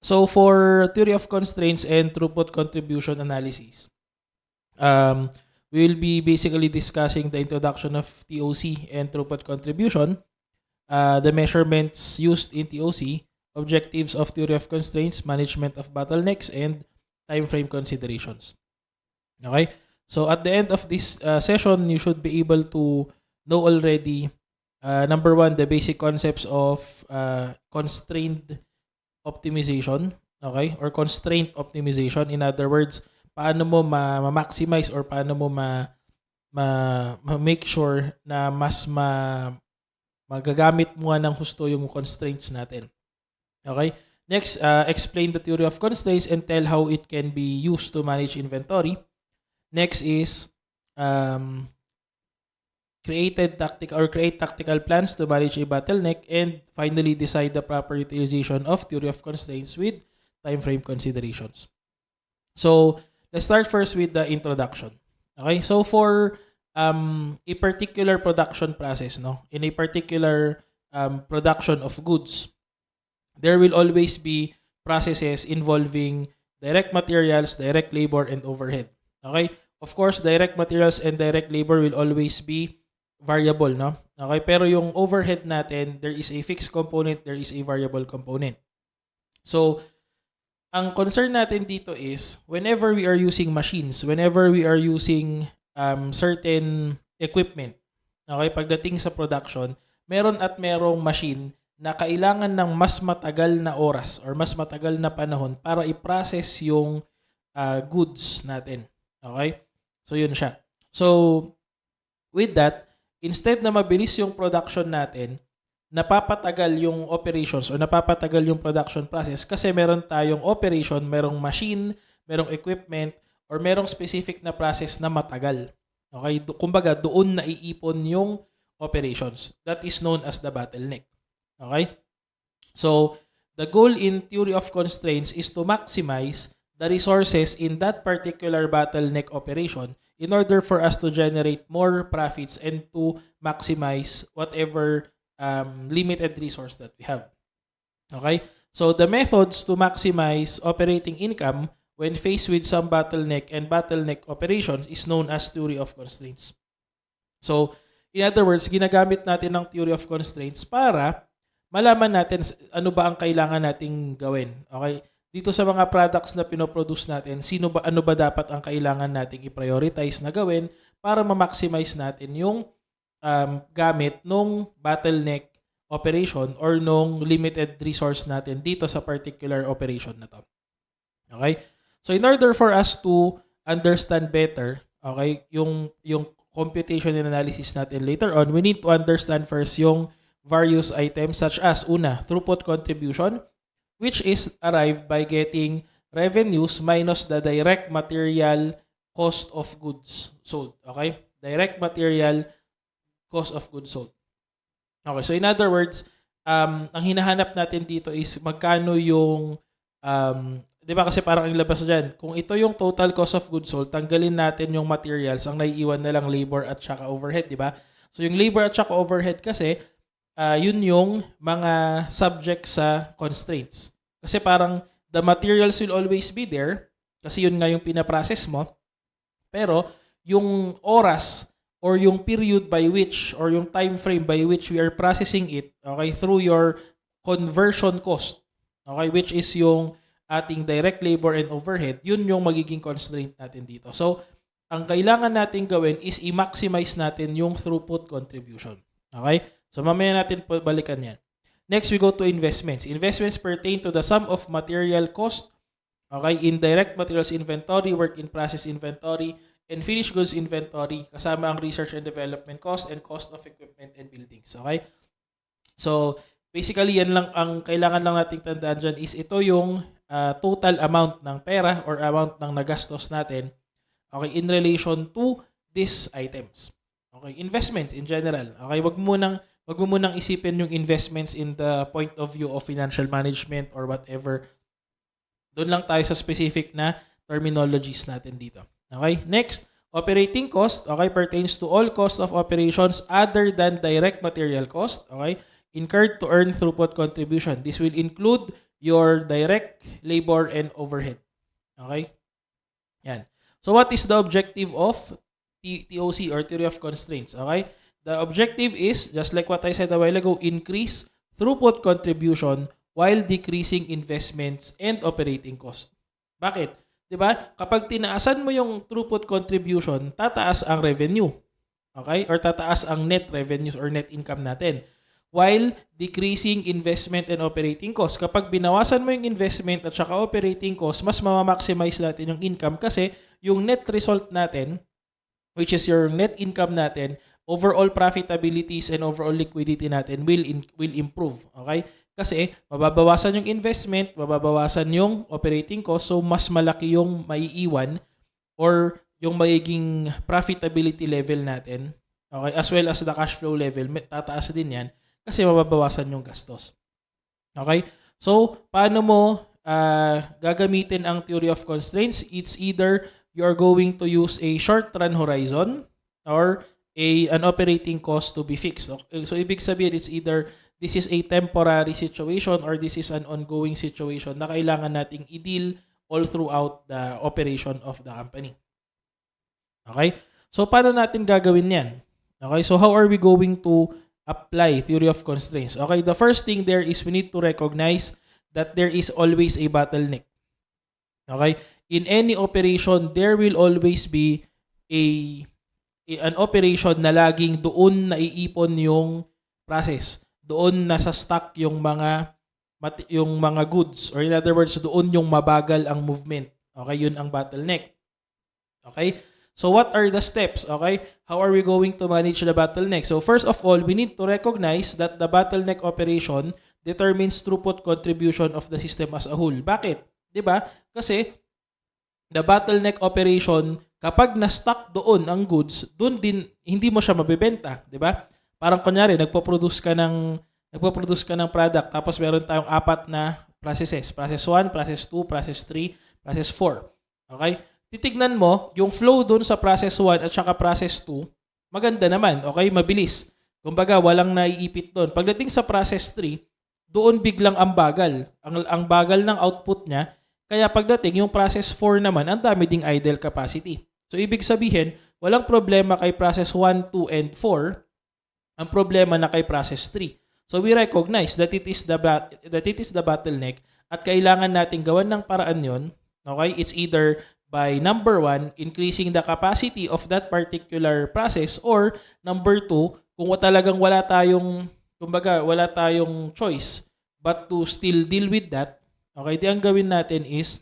So for theory of constraints and throughput contribution analysis, we will be basically discussing the introduction of TOC and throughput contribution, the measurements used in TOC, objectives of theory of constraints, management of bottlenecks, and time frame considerations. Okay? So at the end of this session, you should be able to know already, number one, the basic concepts of constrained optimization, okay? Or constraint optimization. In other words, paano mo ma-maximize or paano mo ma-make sure na magagamit mo nga ng husto yung constraints natin. Okay? Next, explain the theory of constraints and tell how it can be used to manage inventory. Next is create tactical plans to manage a bottleneck, and finally decide the proper utilization of theory of constraints with time frame considerations. So let's start first with the introduction. Okay? So for a particular production process, no, in a particular production of goods, there will always be processes involving direct materials, direct labor, and overhead. Okay? Of course, direct materials and direct labor will always be variable, no? Okay? Pero yung overhead natin, there is a fixed component, there is a variable component. So, ang concern natin dito is, whenever we are using machines, whenever we are using certain equipment, okay, pagdating sa production, meron at merong machine na kailangan ng mas matagal na oras or mas matagal na panahon para i-process yung goods natin. Okay? So, yun siya. So, with that, instead na mabilis yung production natin, napapatagal yung operations o napapatagal yung production process kasi meron tayong operation, merong machine, merong equipment, or merong specific na process na matagal. Okay? Kumbaga, doon naiipon yung operations. That is known as the bottleneck. Okay? So, the goal in theory of constraints is to maximize the resources in that particular bottleneck operation in order for us to generate more profits and to maximize whatever limited resource that we have. Okay? So, the methods to maximize operating income when faced with some bottleneck and bottleneck operations is known as theory of constraints. So, in other words, ginagamit natin ng theory of constraints para malaman natin ano ba ang kailangan nating gawin. Okay? Dito sa mga products na pinoproduce natin, ano ba dapat ang kailangan nating i-prioritize na gawin para ma-maximize natin yung gamit nung bottleneck operation or nung limited resource natin dito sa particular operation na to. Okay? So in order for us to understand better, okay, yung computation and analysis natin later on, we need to understand first yung various items such as una, throughput contribution, which is arrived by getting revenues minus the direct material cost of goods sold. Okay? Direct material cost of goods sold. Okay, so in other words, ang hinahanap natin dito is magkano yung, di ba kasi parang ang labas dyan, kung ito yung total cost of goods sold, tanggalin natin yung materials, ang naiiwan na lang labor at saka overhead, di ba? So yung labor at saka overhead kasi, yun yung mga subject sa constraints. Kasi parang the materials will always be there kasi yun nga yung pinaprocess mo. Pero yung oras or yung period by which or yung time frame by which we are processing it, okay, through your conversion cost, okay, which is yung ating direct labor and overhead, yun yung magiging constraint natin dito. So, ang kailangan natin gawin is i-maximize natin yung throughput contribution. Okay? So, mamaya natin balikan yan. Next, we go to investments. Investments pertain to the sum of material cost, okay, in direct materials inventory, work in process inventory, and finished goods inventory, kasama ang research and development cost and cost of equipment and buildings. Okay? So, basically, yan lang ang kailangan lang nating tandaan dyan is ito yung total amount ng pera or amount ng nagastos natin, okay, in relation to these items. Okay, investments in general. Okay, wag mo munang isipin yung investments in the point of view of financial management or whatever. Doon lang tayo sa specific na terminologies natin dito. Okay, next, operating cost, okay, pertains to all cost of operations other than direct material cost, okay, incurred to earn throughput contribution. This will include your direct labor and overhead. Okay? Yan. So what is the objective of TOC or theory of constraints? Okay? The objective is, just like what I said a while ago, increase throughput contribution while decreasing investments and operating cost. Bakit? 'Di ba? Kapag tinaasan mo yung throughput contribution, tataas ang revenue. Okay? Or tataas ang net revenues or net income natin. While decreasing investment and operating cost. Kapag binawasan mo yung investment at saka operating cost, mas mamaximize natin yung income kasi yung net result natin, which is your net income natin, overall profitabilities and overall liquidity natin will improve. Okay? Kasi mababawasan yung investment, mababawasan yung operating cost, so mas malaki yung maiiwan or yung magiging profitability level natin. Okay? As well as the cash flow level, tataas din yan kasi mababawasan yung gastos. Okay? So, paano mo gagamitin ang theory of constraints? It's either you're going to use a short-run horizon or an operating cost to be fixed. Okay? So, ibig sabihin, it's either this is a temporary situation or this is an ongoing situation na kailangan nating i-deal all throughout the operation of the company. Okay? So, paano natin gagawin yan? Okay? So, how are we going to apply theory of constraints? Okay, the first thing there is we need to recognize that there is always a bottleneck. Okay? In any operation, there will always be an operation na laging doon naiipon yung process. Doon nasa stock yung mga goods, or in other words, doon yung mabagal ang movement. Okay, yun ang bottleneck. Okay? So what are the steps? Okay? How are we going to manage the bottleneck? So first of all, we need to recognize that the bottleneck operation determines throughput contribution of the system as a whole. Bakit? 'Di ba? Kasi the bottleneck operation, kapag na-stuck doon ang goods, doon din hindi mo siya mabebenta, 'di ba? Parang kunyari, nagpo-produce ka ng product, tapos meron tayong 4 na processes. Process 1, process 2, process 3, process 4. Okay? Titignan mo, yung flow doon sa process 1 at saka process 2, maganda naman, okay? Mabilis. Kumbaga, walang naiipit doon. Pagdating sa process 3, doon biglang ang bagal. Ang bagal ng output niya. Kaya pagdating, yung process 4 naman, ang dami ding idle capacity. So, ibig sabihin, walang problema kay process 1, 2, and 4. Ang problema na kay process 3. So, we recognize that it is the bottleneck at kailangan nating gawan ng paraan yon. Okay? It's either by number 1, increasing the capacity of that particular process, or number 2, kung talagang wala tayong choice but to still deal with that, okay, di ang gawin natin is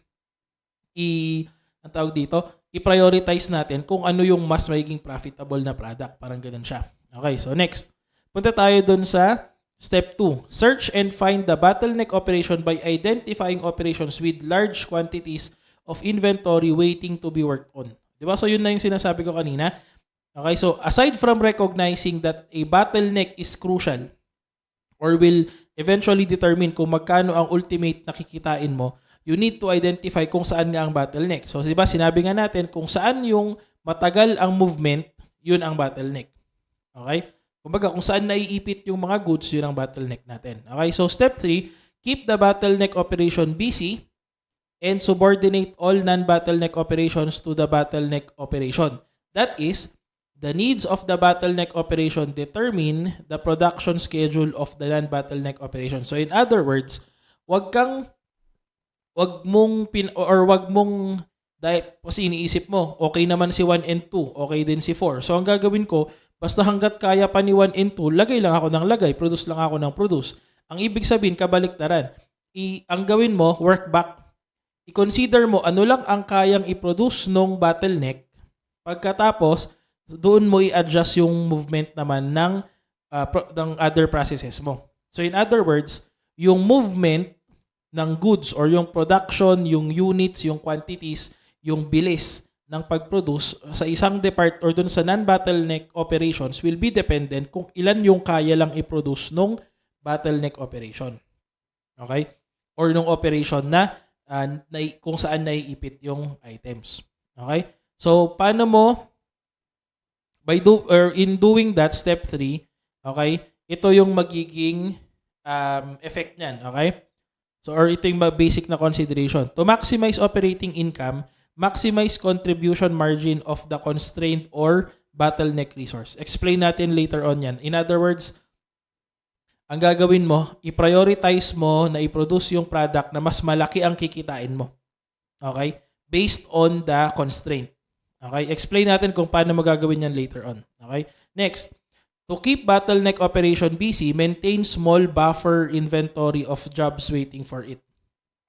i-prioritize natin kung ano yung mas magiging profitable na product. Parang ganun siya. Okay, so next. Punta tayo dun sa step 2. Search and find the bottleneck operation by identifying operations with large quantities of inventory waiting to be worked on. Diba? So, yun na yung sinasabi ko kanina. Okay, so aside from recognizing that a bottleneck is crucial or will eventually determine kung magkano ang ultimate na kikitain mo, you need to identify kung saan nga ang bottleneck. So, diba, sinabi nga natin kung saan yung matagal ang movement, yun ang bottleneck. Okay? Kumbaga, kung saan naiipit yung mga goods, yun ang bottleneck natin. Okay, so step 3, keep the bottleneck operation busy and subordinate all non-bottleneck operations to the bottleneck operation. That is, the needs of the bottleneck operation determine the production schedule of the non-bottleneck operation. So in other words, wag mong kasi iniisip mo, okay naman si 1 and 2, okay din si 4. So ang gagawin ko, basta hanggat kaya pa ni 1 and 2, lagay lang ako ng lagay, produce lang ako ng produce. Ang ibig sabihin, kabaliktaran. Ang gawin mo, work back. I-consider mo ano lang ang kayang i-produce nung bottleneck. Pagkatapos, doon mo i-adjust yung movement naman ng other processes mo. So in other words, yung movement ng goods or yung production, yung units, yung quantities, yung bilis ng pag-produce sa isang or dun sa non-bottleneck operations will be dependent kung ilan yung kaya lang i-produce nung bottleneck operation. Okay? Or nung operation na kung saan naiipit yung items. Okay? So, paano mo in doing that, step 3, okay? Ito yung magiging effect niyan, okay? So, or ito yung basic na consideration. To maximize operating income, maximize contribution margin of the constrained or bottleneck resource. Explain natin later on yan. In other words, ang gagawin mo, i-prioritize mo na i-produce yung product na mas malaki ang kikitain mo. Okay? Based on the constraint. Okay? Explain natin kung paano magagawin yan later on. Okay? Next, to keep bottleneck operation busy, maintain small buffer inventory of jobs waiting for it.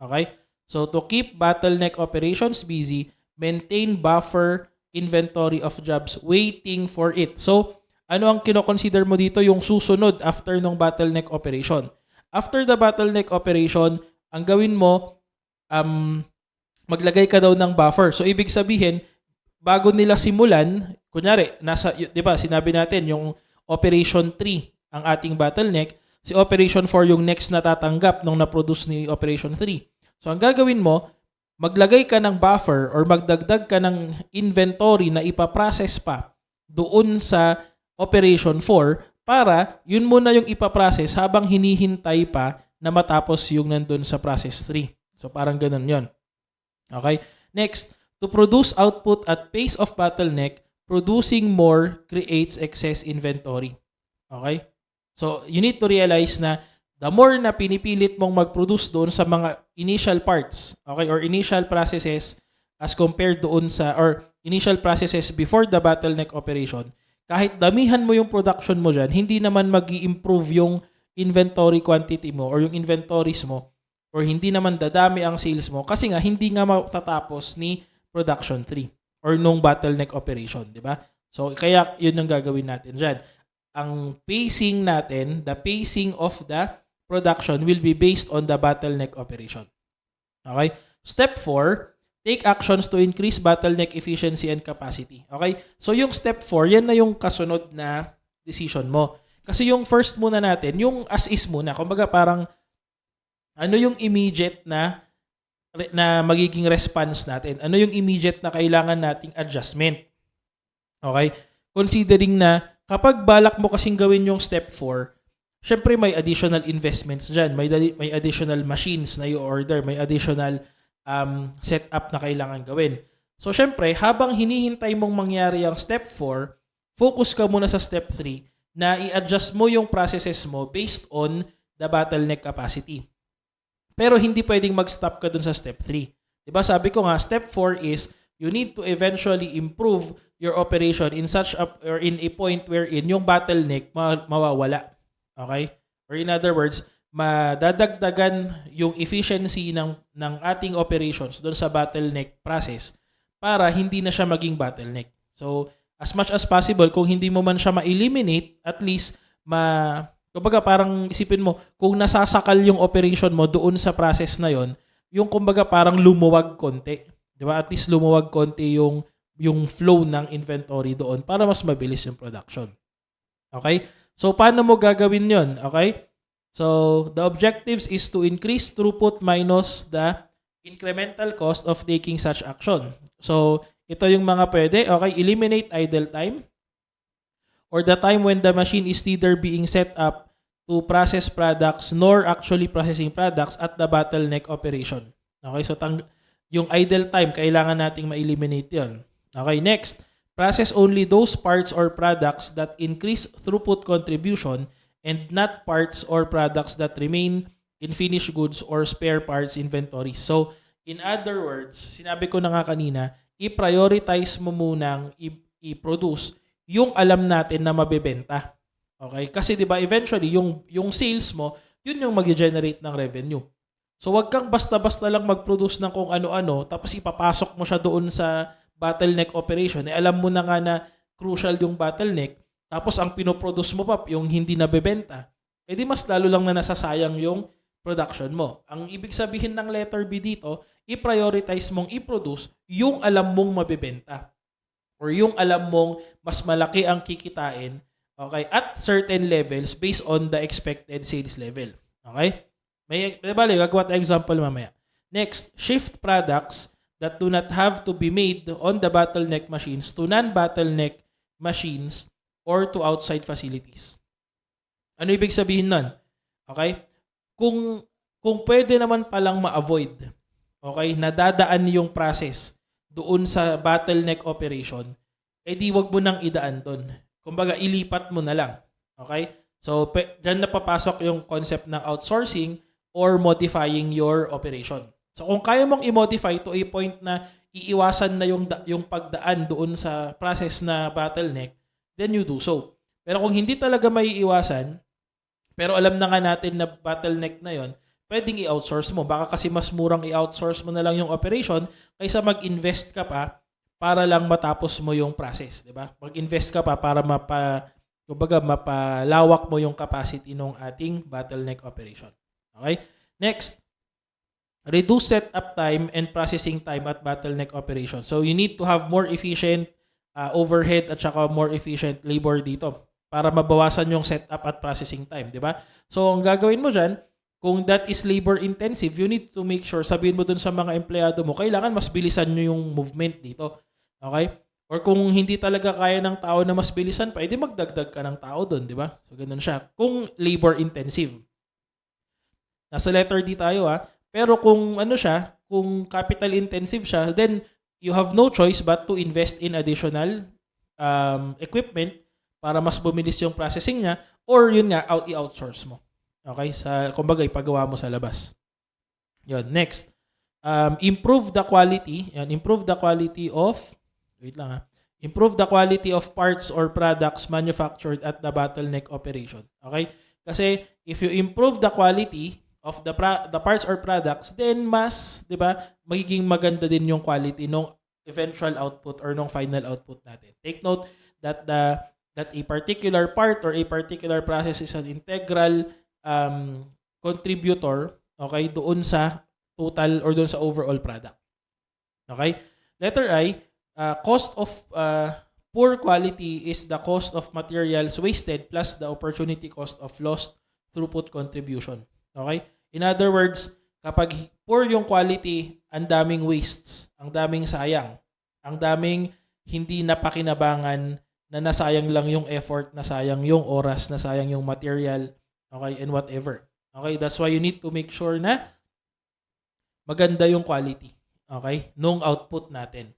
Okay? So, to keep bottleneck operations busy, maintain buffer inventory of jobs waiting for it. So, ano ang kino-consider mo dito? Yung susunod after ng bottleneck operation. After the bottleneck operation, ang gawin mo, maglagay ka daw ng buffer. So, ibig sabihin, bago nila simulan, kunyari, di ba, sinabi natin, yung Operation 3 ang ating bottleneck, si Operation 4 yung next na tatanggap nung na-produce ni Operation 3. So, ang gagawin mo, maglagay ka ng buffer or magdagdag ka ng inventory na ipaprocess pa doon sa Operation 4 para yun muna yung ipaprocess habang hinihintay pa na matapos yung nandun sa process 3. So, parang ganun yon. Okay? Next, to produce output at pace of bottleneck, producing more creates excess inventory. Okay? So, you need to realize na the more na pinipilit mong mag-produce doon sa mga initial parts, okay, or initial processes as compared doon sa, or initial processes before the bottleneck operation, kahit damihan mo yung production mo dyan, hindi naman mag-i-improve yung inventory quantity mo or yung inventories mo, or hindi naman dadami ang sales mo kasi nga hindi nga matatapos ni production 3 or nung bottleneck operation, di ba? So, kaya yun ang gagawin natin dyan. Ang pacing natin, the pacing of the production will be based on the bottleneck operation. Okay? Step 4, take actions to increase bottleneck efficiency and capacity. Okay? So, yung step 4, yan na yung kasunod na decision mo. Kasi yung first muna natin, yung as is muna, kumbaga parang ano yung immediate na magiging response natin? Ano yung immediate na kailangan nating adjustment? Okay? Considering na kapag balak mo kasing gawin yung step 4, syempre may additional investments dyan. May additional machines na i-order. May additional setup na kailangan gawin. So, syempre, habang hinihintay mong mangyari ang step 4, focus ka muna sa step 3 na i-adjust mo yung processes mo based on the bottleneck capacity. Pero hindi pwedeng mag-stop ka dun sa step 3. Diba? Sabi ko nga, step 4 is you need to eventually improve your operation in such a, or in a point wherein yung bottleneck mawawala. Okay? Or in other words, madadagdagan yung efficiency ng ating operations doon sa bottleneck process para hindi na siya maging bottleneck. So, as much as possible, kung hindi mo man siya ma-eliminate, at least kumbaga parang isipin mo, kung nasasakal yung operation mo doon sa process na yon, yung kumbaga parang lumuwag konti. Di ba? At least lumuwag konti yung flow ng inventory doon para mas mabilis yung production. Okay? So, paano mo gagawin yon? Okay? So, the objectives is to increase throughput minus the incremental cost of taking such action. So, ito yung mga pwede. Okay? Eliminate idle time, or the time when the machine is neither being set up to process products nor actually processing products at the bottleneck operation. Okay, so yung idle time, kailangan nating ma-eliminate yun. Okay, next, process only those parts or products that increase throughput contribution and not parts or products that remain in finished goods or spare parts inventory. So, in other words, sinabi ko na nga kanina, i-prioritize mo munang i-produce yung alam natin na mabebenta. Okay? Kasi 'di ba eventually yung sales mo, yun yung magi-generate ng revenue. So wag kang basta-basta lang mag-produce ng kung ano-ano tapos ipapasok mo siya doon sa bottleneck operation. Alam mo na nga na crucial yung bottleneck, tapos ang pinoproduce mo pa yung hindi nabebenta. Di mas lalo lang na nasasayang yung production mo. Ang ibig sabihin ng letter B dito, i-prioritize mong i-produce yung alam mong mabebenta. Or yung alam mong mas malaki ang kikitain, okay, at certain levels based on the expected sales level. Okay? Bali, gagawa tayo example mamaya. Next, shift products that do not have to be made on the bottleneck machines to non-bottleneck machines or to outside facilities. Ano ibig sabihin nun? Okay? Kung kung pwede naman palang ma-avoid, okay, nadadaan yung process doon sa bottleneck operation, edi wag mo nang idaan doon. Kumbaga, ilipat mo na lang. Okay? So, dyan na papasok yung concept ng outsourcing or modifying your operation. So, kung kaya mong i-modify to a point na iiwasan na yung pagdaan doon sa process na bottleneck, then you do so. Pero kung hindi talaga may iwasan, pero alam na nga natin na bottleneck na yon, pwedeng i-outsource mo. Baka kasi mas murang i-outsource mo na lang yung operation kaysa mag-invest ka pa para lang matapos mo yung process, di ba? Mag-invest ka pa para mapalawak mo yung capacity ng ating bottleneck operation. Okay? Next, reduce setup time and processing time at bottleneck operation. So you need to have more efficient overhead at saka more efficient labor dito para mabawasan yung setup at processing time, di ba? So ang gagawin mo dyan, kung that is labor intensive, you need to make sure, sabihin mo dun sa mga empleyado mo, kailangan mas bilisan nyo yung movement dito. Okay? Or kung hindi talaga kaya ng tao na mas bilisan pa, edi magdagdag ka ng tao dun, di ba? So ganun siya. Kung labor intensive. Nasa letter D tayo Pero kung kung capital intensive siya, then you have no choice but to invest in additional equipment para mas bumilis yung processing niya, or yun nga, i-outsource mo. Okay? Kumbaga, ipagawa mo sa labas. Yun. Next. Improve the quality. Yan, improve the quality of parts or products manufactured at the bottleneck operation. Okay? Kasi if you improve the quality of the parts or products, then mas, 'di ba, magiging maganda din yung quality ng eventual output or ng final output natin. Take note that a particular part or a particular process is an integral contributor, okay, doon sa total or doon sa overall product. Okay? Letter I, cost of poor quality is the cost of materials wasted plus the opportunity cost of lost throughput contribution. Okay? In other words, kapag poor yung quality, ang daming wastes, ang daming sayang, ang daming hindi napakinabangan, na nasayang lang yung effort, nasayang yung oras, nasayang yung material, okay, and whatever. Okay? That's why you need to make sure na maganda yung quality, okay, nung output natin.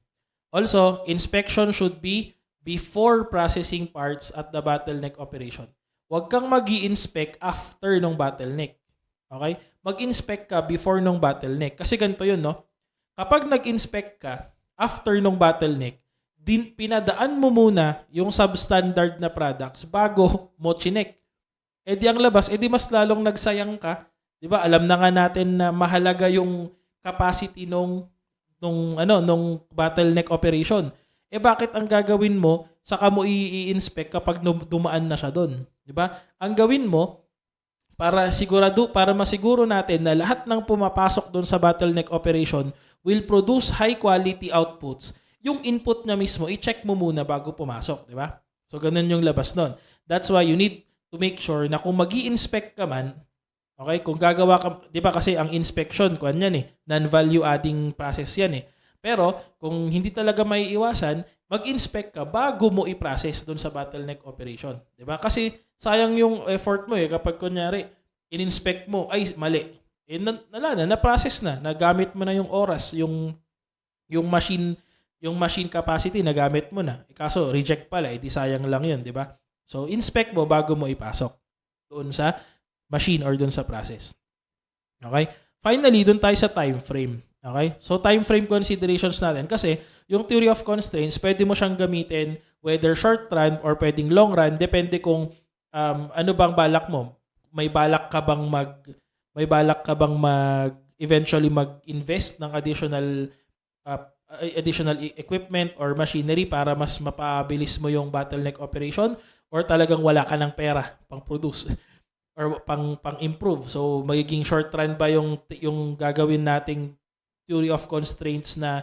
Also, inspection should be before processing parts at the bottleneck operation. Huwag kang mag-i-inspect after nung bottleneck. Okay? Mag-inspect ka before nung bottleneck. Kasi ganito yun, no? Kapag nag-inspect ka after nung bottleneck, pinadaan mo muna yung substandard na products bago mo chinek. E di ang labas, di mas lalong nagsayang ka. Di ba? Alam na nga natin na mahalaga yung capacity nung bottleneck operation. Bakit ang gagawin mo, saka mo i-inspect kapag dumaan na siya doon? Di ba? Ang gawin mo, para masiguro natin na lahat ng pumapasok doon sa bottleneck operation will produce high quality outputs. Yung input na mismo, i-check mo muna bago pumasok, di ba? So, ganun yung labas nun. That's why you need to make sure na kung mag-i-inspect ka man, okay, kung gagawa ka, di ba kasi ang inspection, non-value adding process yan Pero, kung hindi talaga may iwasan, mag-inspect ka bago mo i-process dun sa bottleneck operation. Di ba? Kasi, sayang yung effort mo kapag kunyari, in-inspect mo, ay, mali. Na-process na. Nagamit mo na yung oras, yung machine capacity, nagamit mo na. Kaso, reject pala, di sayang lang yun, di ba? So, inspect mo bago mo ipasok doon sa machine or doon sa process. Okay? Finally, doon tayo sa time frame. Okay? So, time frame considerations natin. Kasi, yung theory of constraints, pwede mo siyang gamitin whether short run or pwedeng long run. Depende kung ano bang balak mo. May balak ka bang eventually mag-invest ng additional equipment or machinery para mas mapabilis mo yung bottleneck operation, or talagang wala ka ng pera pang produce or pang improve. So magiging short run ba yung gagawin nating theory of constraints na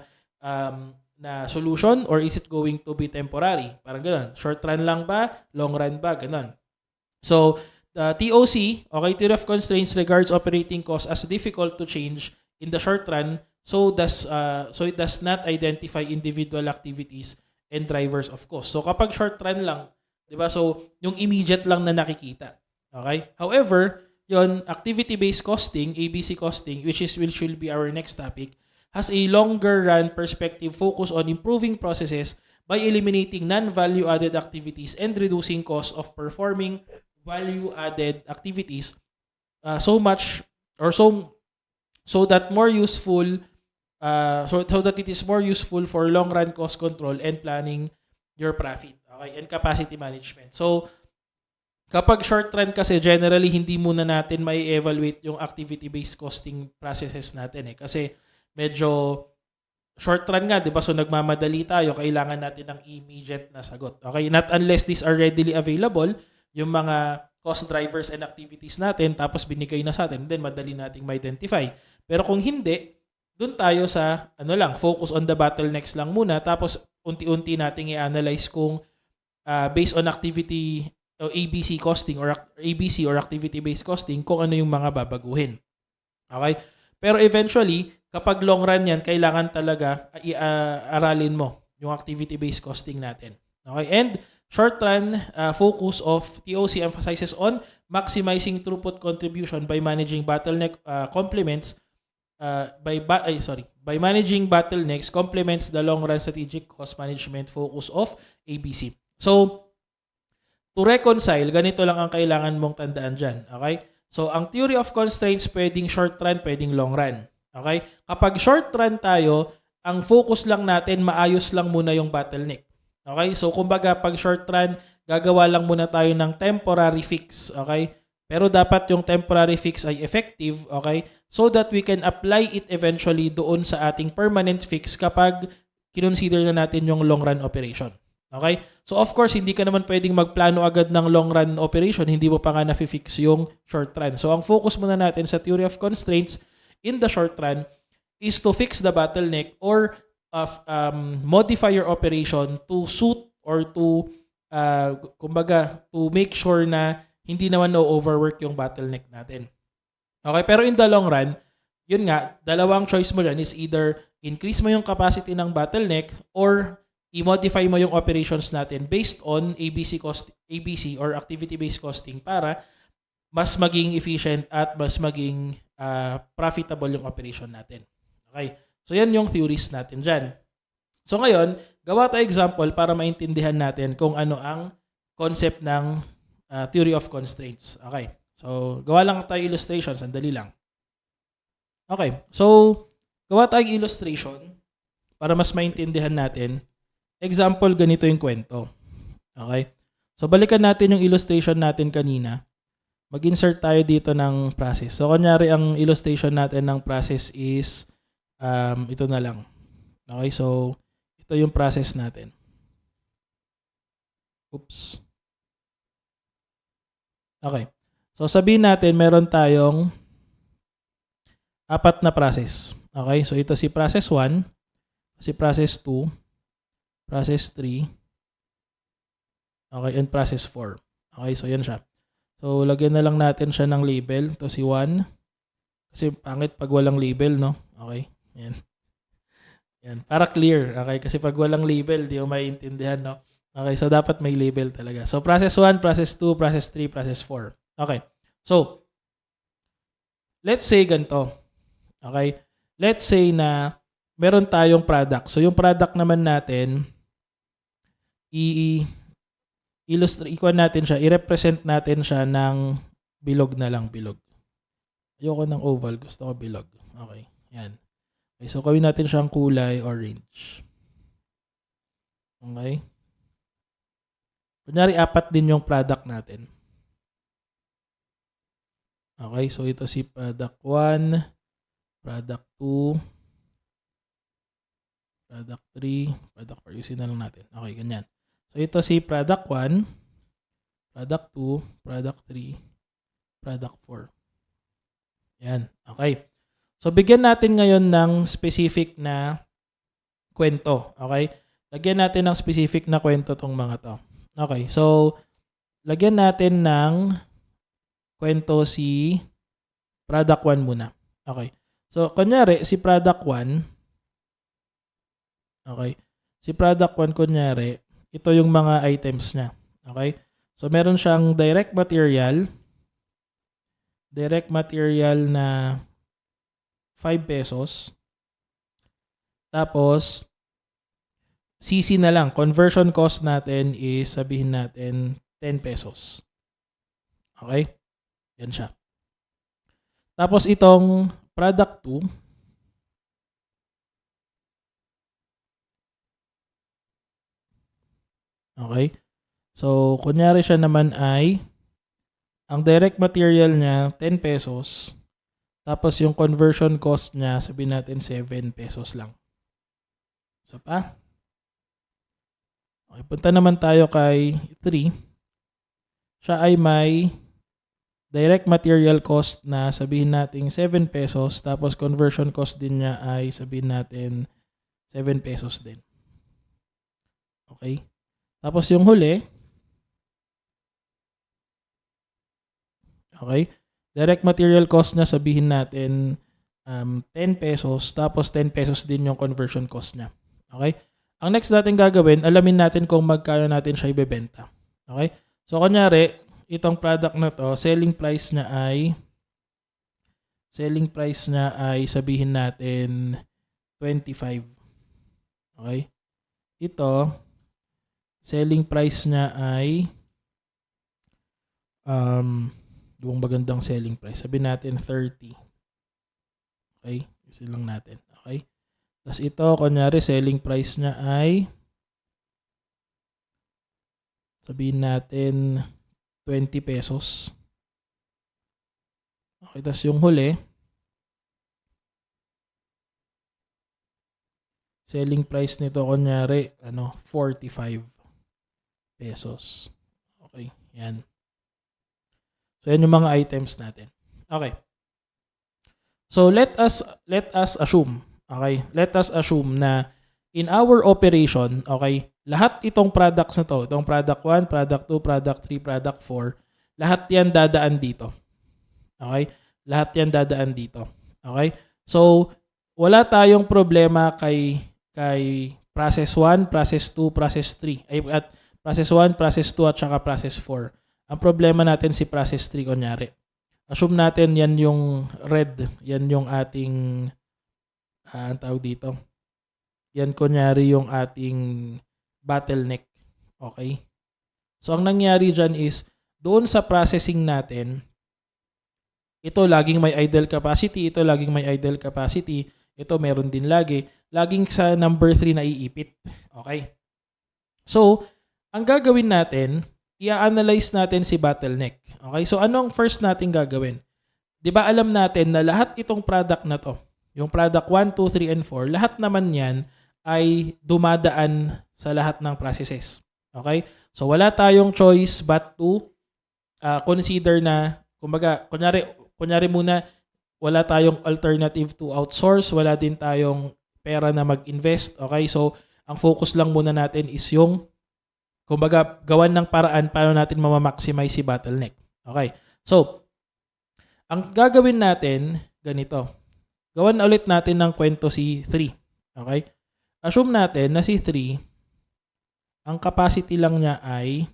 solution, or is it going to be temporary? Parang ganoon. Short run lang ba? Long run ba? Ganoon. So TOC, okay, theory of constraints regards operating costs as difficult to change in the short run. So it does not identify individual activities and drivers of cost. So kapag short run lang, 'di ba? So yung immediate lang na nakikita. Okay? However, yon activity-based costing, ABC costing, which will be our next topic, has a longer run perspective focus on improving processes by eliminating non-value-added activities and reducing costs of performing value-added activities so much or so that more useful so that it is more useful for long-run cost control and planning your profit, okay, and capacity management. So kapag short run kasi generally hindi muna natin may evaluate yung activity-based costing processes natin kasi medyo short run nga, 'di ba? So nagmamadali tayo, kailangan natin ng immediate na sagot. Okay? Not unless these are readily available, yung mga cost drivers and activities natin tapos binigay na sa atin, then madali nating ma-identify. Pero kung hindi, doon tayo sa focus on the bottlenecks lang muna tapos unti-unti nating i-analyze kung based on activity o ABC costing or ABC or activity-based costing kung ano yung mga babaguhin. Okay? Pero eventually, kapag long run yan, kailangan talaga aralin mo yung activity-based costing natin. Okay? And short run focus of TOC emphasizes on maximizing throughput contribution by managing bottleneck complements by managing bottlenecks complements the long run strategic cost management focus of ABC. So, to reconcile, ganito lang ang kailangan mong tandaan dyan. Okay? So, ang theory of constraints pwedeng short run, pwedeng long run. Okay? Kapag short run tayo, ang focus lang natin, maayos lang muna yung bottleneck. Okay? So, kumbaga, pag short run, gagawa lang muna tayo ng temporary fix. Okay? Pero dapat yung temporary fix ay effective. Okay? So that we can apply it eventually doon sa ating permanent fix kapag kinonsider na natin yung long run operation. Okay? So of course, hindi ka naman pwedeng magplano agad ng long run operation, hindi mo pa nga na-fix yung short run. So ang focus muna natin sa theory of constraints in the short run is to fix the bottleneck or modify your operation to suit or to to make sure na hindi naman na-overwork yung bottleneck natin. Okay, pero in the long run, yun nga, dalawang choice mo dyan is either increase mo yung capacity ng bottleneck or i-modify mo yung operations natin based on ABC or activity-based costing para mas maging efficient at mas maging profitable yung operation natin. Okay, so yan yung theories natin dyan. So ngayon, gawa tayo example para maintindihan natin kung ano ang concept ng theory of constraints. Okay. So, gawa lang tayo illustration. Sandali lang. Okay. So, gawa tayong illustration para mas maintindihan natin. Example, ganito yung kwento. Okay? So, balikan natin yung illustration natin kanina. Mag-insert tayo dito ng process. So, kunyari, ang illustration natin ng process is ito na lang. Okay? So, ito yung process natin. Oops. Okay. So, sabihin natin, meron tayong 4 na process. Okay? So, ito si process 1, si process 2, process 3, okay, and process 4. Okay? So, yan siya. So, lagyan na lang natin siya ng label. Ito si 1. Kasi pangit pag walang label, no? Okay? Yan. Yan. Para clear. Okay? Kasi pag walang label, di mo maiintindihan, no? Okay? So, dapat may label talaga. So, process 1, process 2, process 3, process 4. Okay. So, let's say ganito. Okay? Let's say na meron tayong product. So, yung product naman natin, i-illustrate natin siya, i-represent natin siya ng bilog na lang, bilog. Ayoko ng oval, gusto ko bilog. Okay. Yan. Okay, so, gawin natin siyang kulay orange. Okay? Kunyari, 4 din yung product natin. Okay, so ito si product 1, product 2, product 3, product 4. Yusin na lang natin. Okay, ganyan. So ito si product 1, product 2, product 3, product 4. Yan. Okay. So bigyan natin ngayon ng specific na kwento. Okay? Lagyan natin ng specific na kwento tong mga to. Okay, so lagyan natin ng kwento si product 1 muna. Okay. So, kunyari, si product 1, okay, si product 1, kunyari, ito yung mga items niya. Okay. So, meron siyang direct material, direct material na 5 pesos. Tapos, CC na lang. Conversion cost natin is sabihin natin 10 pesos. Okay? Yan siya. Tapos itong product 2, okay? So, kunyari siya naman ay ang direct material niya 10 pesos. Tapos yung conversion cost niya, sabihin natin 7 pesos lang. So pa. Okay, punta naman tayo kay 3. Siya ay may direct material cost na sabihin natin 7 pesos. Tapos conversion cost din niya ay sabihin natin 7 pesos din. Okay? Tapos yung huli, okay? Direct material cost niya sabihin natin 10 pesos. Tapos 10 pesos din yung conversion cost niya. Okay? Ang next natin gagawin, alamin natin kung magkano natin siya ibebenta. Okay? So, kunyari, itong product na to, selling price niya ay sabihin natin 25. Okay? Ito, selling price niya ay yung magandang selling price. Sabihin natin 30. Okay? Isi lang natin. Okay? Tapos ito, kunyari, selling price niya ay sabihin natin 20 pesos. Okay, tapos yung huli, selling price nito, kunyari, 45 pesos. Okay, yan. So, yan yung mga items natin. Okay. So, let us assume, okay, let us assume na in our operation, okay, lahat itong products na to, itong product 1, product 2, product 3, product 4, lahat yan dadaan dito. Okay? Lahat yan dadaan dito. Okay? So, wala tayong problema kay process 1, process 2, process 3. At process 1, process 2, at saka process 4. Ang problema natin si process 3, kunyari. Assume natin yan yung red. Yan yung ating, ang tawag dito. Yan kunyari yung ating bottleneck. Okay? So, ang nangyari dyan is, doon sa processing natin, ito laging may idle capacity, ito laging may idle capacity, ito meron din lagi. Laging sa number 3 na iipit. Okay? So, ang gagawin natin, i-analyze natin si bottleneck. Okay? So, anong first natin gagawin? 'Di ba alam natin na lahat itong product na to, yung product 1, 2, 3, and 4, lahat naman yan ay dumadaan sa lahat ng processes. Okay? So, wala tayong choice but to consider na, kumbaga, kunyari muna, wala tayong alternative to outsource, wala din tayong pera na mag-invest. Okay? So, ang focus lang muna natin is yung, kumbaga, gawan ng paraan paano natin mamamaximize si bottleneck. Okay? So, ang gagawin natin, ganito. Gawan ulit natin ng kwento si 3. Okay? Assume natin na si 3, ang capacity lang niya ay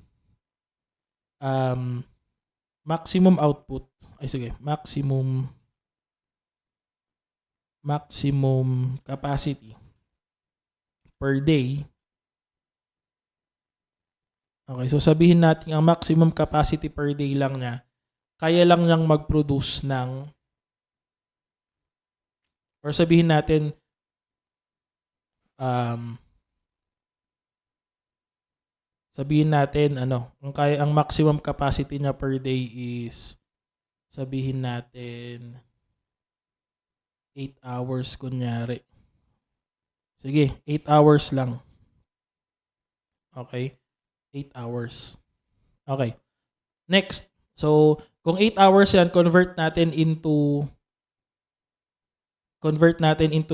maximum output. Ay sige, maximum capacity per day. Okay, so sabihin natin ang maximum capacity per day lang niya, kaya lang niyang mag-produce ng, or sabihin natin, ang maximum capacity niya per day is, sabihin natin, 8 hours kunyari. Sige, 8 hours lang. Okay? 8 hours. Okay. Next. So, kung 8 hours yan, convert natin into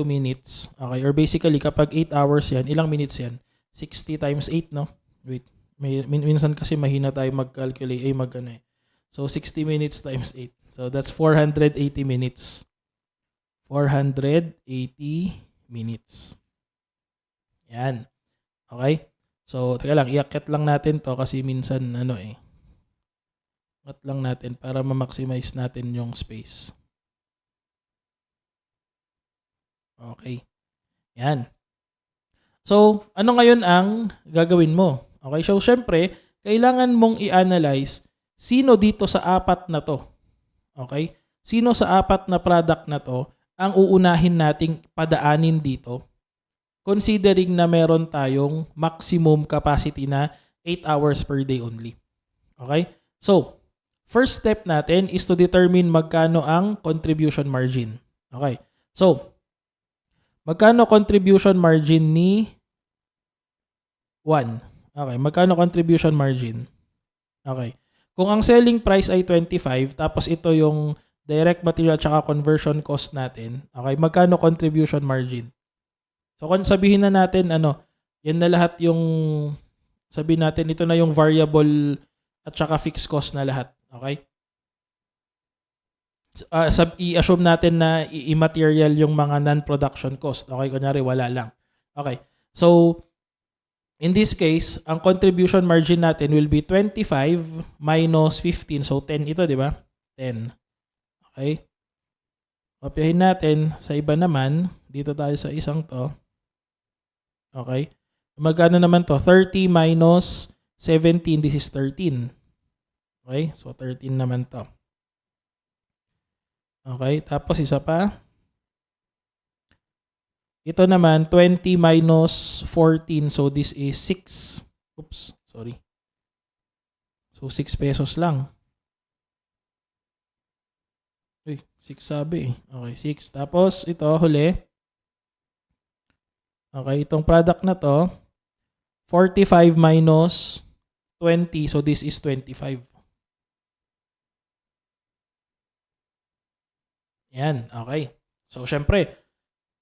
minutes. Okay? Or basically, kapag 8 hours yan, ilang minutes yan? 60 times 8, no? Wait. Minsan kasi mahina tayo mag-calculate. So, 60 minutes times 8. So, that's 480 minutes. 480 minutes. Yan. Okay? So, teka lang, iakyat lang natin to kasi minsan, Cut lang natin para ma-maximize natin yung space. Okay. Yan. So, ano ngayon ang gagawin mo? Okay, so syempre, kailangan mong i-analyze sino dito sa apat na to. Okay? Sino sa apat na product na to ang uunahin nating padaanin dito, considering na meron tayong maximum capacity na 8 hours per day only. Okay? So, first step natin is to determine magkano ang contribution margin. Okay? So, magkano contribution margin ni 1? Okay, magkano contribution margin? Okay. Kung ang selling price ay 25, tapos ito yung direct material tsaka conversion cost natin, okay, magkano contribution margin? So, kung sabihin na natin, yan na lahat yung, sabihin natin, ito na yung variable at tsaka fixed cost na lahat. Okay? I-assume natin na immaterial yung mga non-production cost. Okay, kunyari, wala lang. Okay. So, in this case, ang contribution margin natin will be 25 minus 15. So, 10 ito, di ba? 10. Okay? Kopyahin natin sa iba naman. Dito tayo sa isang to. Okay? Magkano naman to? 30 minus 17. This is 13. Okay? So, 13 naman to. Okay? Tapos, isa pa. Ito naman, 20 minus 14. So, this is 6. Oops, sorry. So, 6 pesos lang. Uy, 6 sabi eh. Okay, 6. Tapos, ito, huli. Okay, itong product na to, 45 minus 20. So, this is 25. Yan, okay. So, syempre,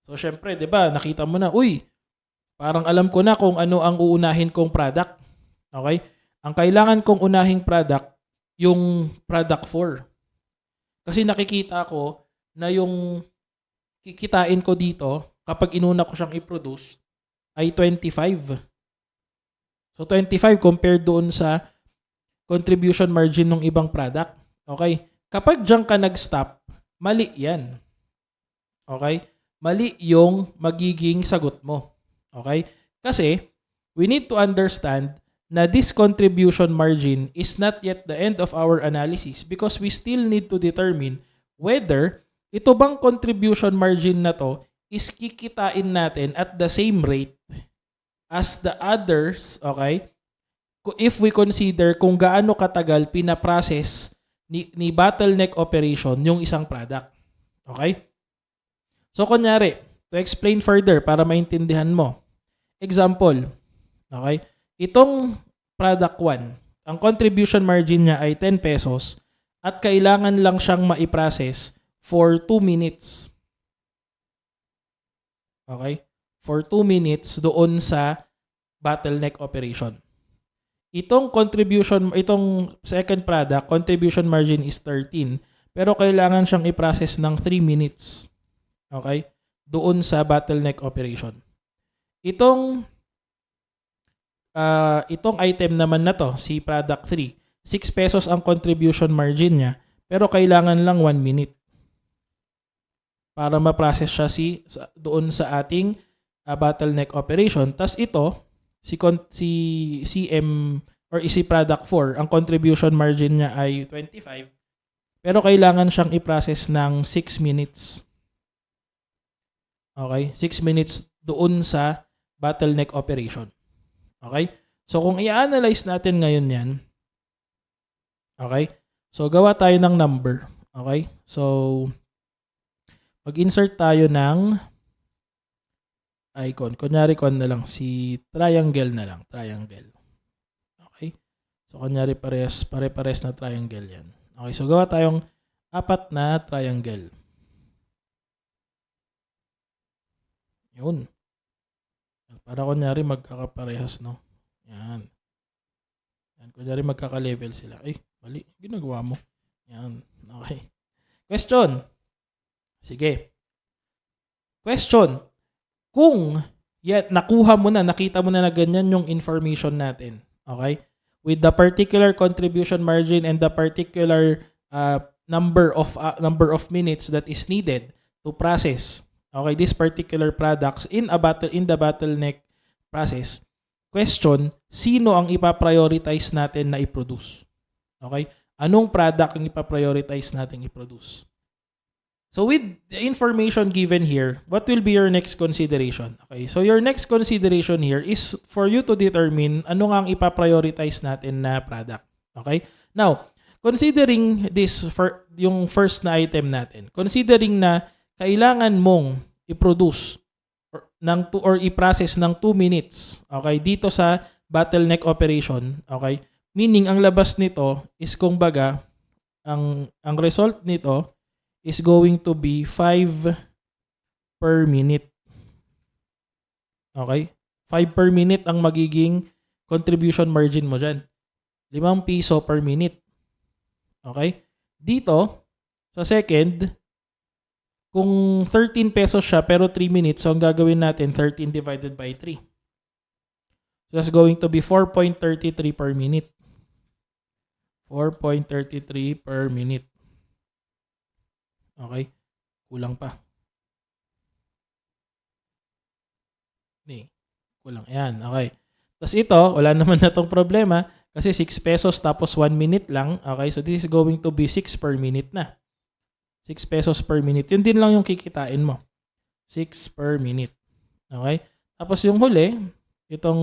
'di ba, nakita mo na, uy, parang alam ko na kung ano ang uunahin kong product. Okay? Ang kailangan kong unahing product, yung product 4. Kasi nakikita ko na yung kikitain ko dito, kapag inuna ko siyang i-produce, ay 25. So, 25 compared doon sa contribution margin ng ibang product. Okay? Kapag diyan ka nag-stop, mali yan. Okay? Mali yung magiging sagot mo. Okay? Kasi, we need to understand na this contribution margin is not yet the end of our analysis because we still need to determine whether ito bang contribution margin na to is kikitain natin at the same rate as the others, okay? If we consider kung gaano katagal pinaprocess ni bottleneck operation yung isang product. Okay? So, kunyari, to explain further para maintindihan mo. Example, okay? Itong product 1, ang contribution margin niya ay 10 pesos at kailangan lang siyang maiprocess for 2 minutes. Okay? For 2 minutes doon sa bottleneck operation. Itong second product, contribution margin is 13, pero kailangan siyang i-process ng 3 minutes. Okay? Doon sa bottleneck operation. Itong item naman na to, si product 3, 6 pesos ang contribution margin niya, pero kailangan lang 1 minute para ma-process siya doon sa ating bottleneck operation. Tas ito, si CM or si product 4, ang contribution margin niya ay 25, pero kailangan siyang i-process ng 6 minutes. Okay? 6 minutes doon sa bottleneck operation. Okay? So, kung i-analyze natin ngayon yan, okay? So, gawa tayo ng number. Okay? So, mag-insert tayo ng icon. Kunyari, na lang. Si triangle na lang. Triangle. Okay? So, kunyari, pare-pares na triangle yan. Okay? So, gawa tayong 4 na triangle. Yun. Para kunyari magkakaparehas, no? Yan. Yan. Kunyari magkaka-level sila. Ay, mali. Ginagawa mo. Yan. Okay. Question. Sige. Question. Kung nakita mo na ganyan yung information natin, okay? with the particular contribution margin and the particular number of minutes that is needed to process, okay, these particular products in the bottleneck process. Question, sino ang ipa-prioritize natin na i-produce? Okay? Anong product ang ipa-prioritize natin i-produce? So with the information given here, what will be your next consideration? Okay, so your next consideration here is for you to determine ano nga ang ipa-prioritize natin na product. Okay? Now, considering this for yung first na item natin, considering na kailangan mong i-produce or i-process ng 2 minutes, okay, dito sa bottleneck operation, okay? Meaning ang labas nito is kumbaga ang result nito is going to be 5 per minute. Okay? 5 per minute ang magiging contribution margin mo dyan. 5 piso per minute. Okay? Dito, sa second, kung 13 pesos siya pero 3 minutes, so ang gagawin natin 13 divided by 3. So that's going to be 4.33 per minute. 4.33 per minute. Okay? Kulang pa. Kulang. Ayan. Okay. Tapos ito, wala naman na tong problema kasi 6 pesos tapos 1 minute lang. Okay? So this is going to be 6 per minute na. 6 pesos per minute. Yun din lang yung kikitain mo. 6 per minute. Okay? Tapos yung huli, itong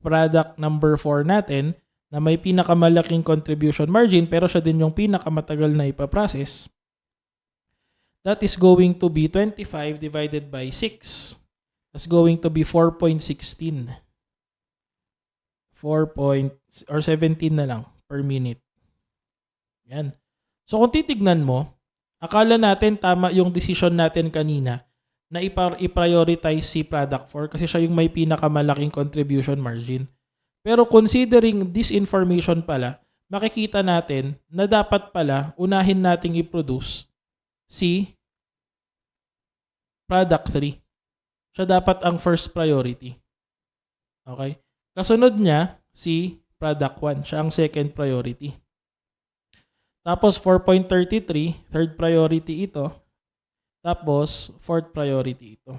product number 4 natin na may pinakamalaking contribution margin pero siya din yung pinakamatagal na ipaprocess. That is going to be 25 divided by 6. That's going to be 4.16. 17 na lang per minute. Yan. So kung titignan mo, akala natin tama yung decision natin kanina na i-prioritize si product 4 kasi siya yung may pinakamalaking contribution margin. Pero considering this information pala, makikita natin na dapat pala unahin nating i-produce si product 3. Siya dapat ang first priority. Okay? Kasunod niya, si product 1. Siya ang second priority. Tapos 4.33, third priority ito. Tapos fourth priority ito.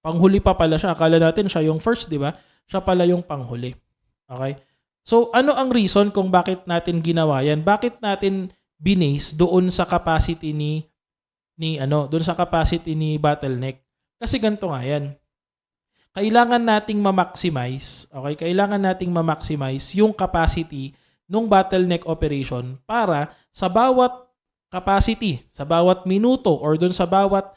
Panghuli pa pala siya. Akala natin siya yung first, di ba? Siya pala yung panghuli. Okay? So, ano ang reason kung bakit natin ginawa yan? Bakit natin binase doon sa capacity doon sa capacity ni bottleneck? Kasi ganito nga yan. Kailangan nating ma-maximize, okay? Kailangan nating ma-maximize yung capacity ng bottleneck operation para sa bawat capacity, sa bawat minuto or doon sa bawat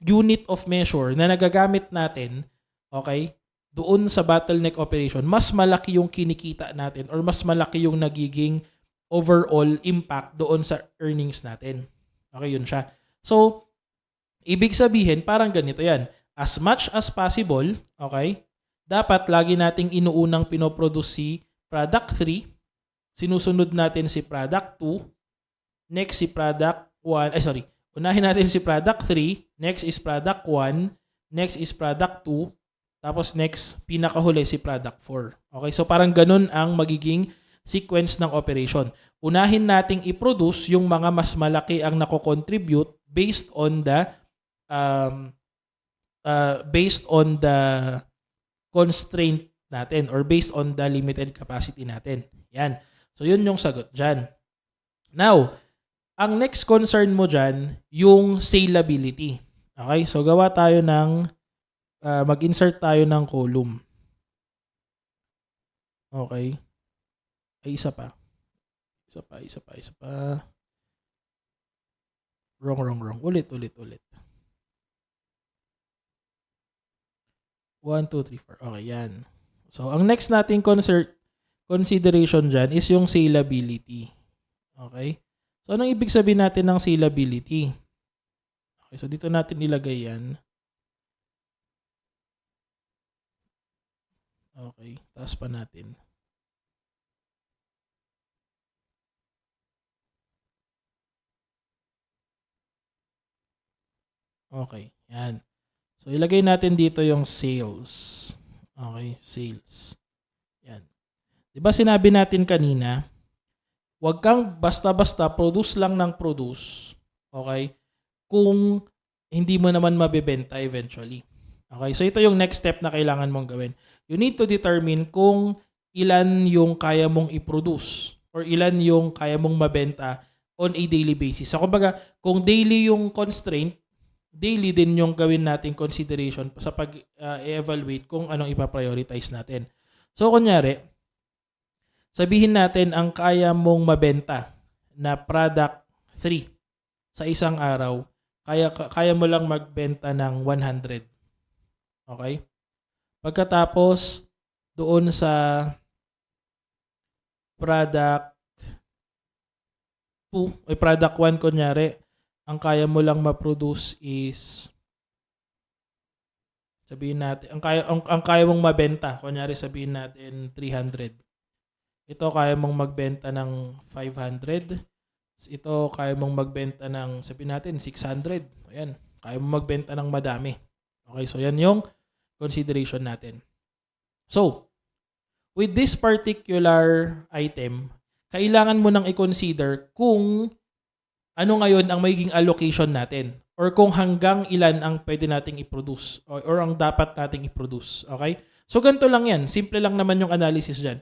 unit of measure na nagagamit natin, okay? Doon sa bottleneck operation, mas malaki yung kinikita natin or mas malaki yung nagiging overall impact doon sa earnings natin. Okay, yun siya. So, ibig sabihin, parang ganito yan. As much as possible, okay, dapat lagi nating inuunang pinoproduce si product 3, sinusunod natin si product 2, next si product 1, unahin natin si product 3, next is product 1, next is product 2, tapos next, pinakahuli si product 4. Okay, so parang ganun ang magiging sequence ng operation. Unahin nating i-produce yung mga mas malaki ang nako-contribute based on the constraint natin or based on the limited capacity natin. Yan. So yun yung sagot dyan. Now, ang next concern mo dyan, yung salability. Okay, so gawa tayo ng mag-insert tayo ng column. Okay. Ay, isa pa. Wrong. Ulit. 1, 2, 3, 4. Okay, yan. So, ang next nating consideration dyan is yung salability. Okay? So, anong ibig sabihin natin ng salability? Okay, so dito natin ilagay yan. Okay, taas pa natin. Okay, yan. So, ilagay natin dito yung sales. Okay, sales. Yan. 'Di ba sinabi natin kanina, huwag kang basta-basta produce lang ng produce, okay? Kung hindi mo naman mabebenta eventually. Okay? So ito yung next step na kailangan mong gawin. You need to determine kung ilan yung kaya mong i-produce or ilan yung kaya mong mabenta on a daily basis. So kumbaga, kung daily yung constraint, daily din yung gawin nating consideration sa pag-evaluate kung anong ipa-prioritize natin. So kunyari, sabihin natin ang kaya mong mabenta na product 3 sa isang araw, kaya mo lang magbenta ng 100. Okay? Pagkatapos doon sa product 2, ay product 1 kunyari, ang kaya mo lang ma-produce is sabihin natin, ang kaya mong mabenta, kunyari sabihin natin 300. Ito kaya mong magbenta ng 500. Ito kaya mong magbenta ng sabihin natin 600. Ayan, kaya mong magbenta ng madami. Okay, so yan yung consideration natin. So, with this particular item, kailangan mo nang i-consider kung ano ngayon ang magiging allocation natin or kung hanggang ilan ang pwede nating i-produce or ang dapat nating i-produce. Okay? So, ganito lang yan. Simple lang naman yung analysis dyan.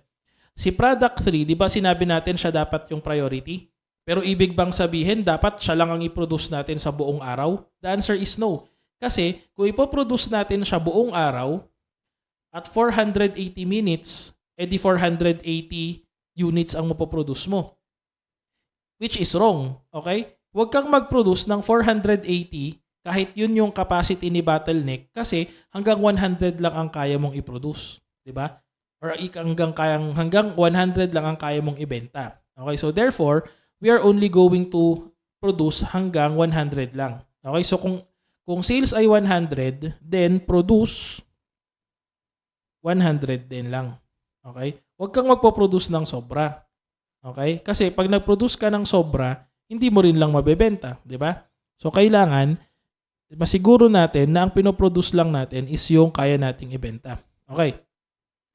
Si product 3, di ba sinabi natin siya dapat yung priority? Pero ibig bang sabihin, dapat siya lang ang i-produce natin sa buong araw? The answer is no. Kasi kung ipoproduce natin siya buong araw at 480 minutes, edi 480 units ang mapoproduce mo. Which is wrong. Okay? Huwag kang mag-produce ng 480 kahit yun yung capacity ni bottleneck kasi hanggang 100 lang ang kaya mong i-produce. Diba? Or hanggang 100 lang ang kaya mong ibenta. Okay? So therefore, we are only going to produce hanggang 100 lang. Okay? So kung sales ay 100, then produce 100 din lang. Okay? Huwag kang magpo-produce ng sobra. Okay? Kasi pag nag-produce ka ng sobra, hindi mo rin lang mabebenta, 'di ba? So kailangan masiguro natin na ang pinoproduce lang natin is yung kaya nating ibenta. Okay?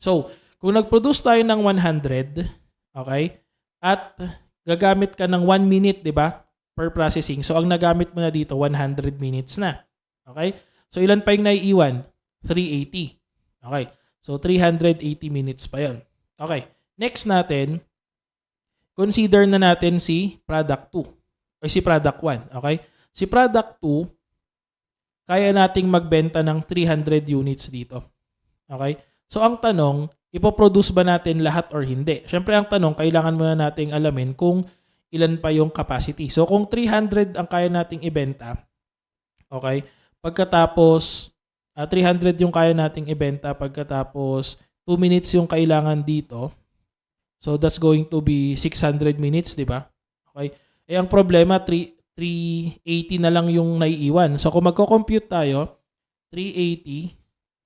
So, kung nag-produce tayo ng 100, okay? At gagamit ka ng 1 minute, 'di ba? Per processing. So, ang nagamit mo na dito 100 minutes na. Okay? So, ilan pa yung naiiwan? 380. Okay. So, 380 minutes pa 'yon. Okay. Next natin, consider na natin si product 2 o si product 1. Okay? Si product 2, kaya nating magbenta ng 300 units dito. Okay? So, ang tanong, ipoproduce ba natin lahat or hindi? Siyempre, ang tanong, kailangan muna nating alamin kung ilan pa yung capacity. So, kung 300 ang kaya nating ibenta, okay? Pagkatapos, 300 yung kaya nating ibenta, pagkatapos 2 minutes yung kailangan dito. So, that's going to be 600 minutes, di ba? Okay? Eh, ang problema, 380 na lang yung naiiwan. So, kung magko-compute tayo, 380,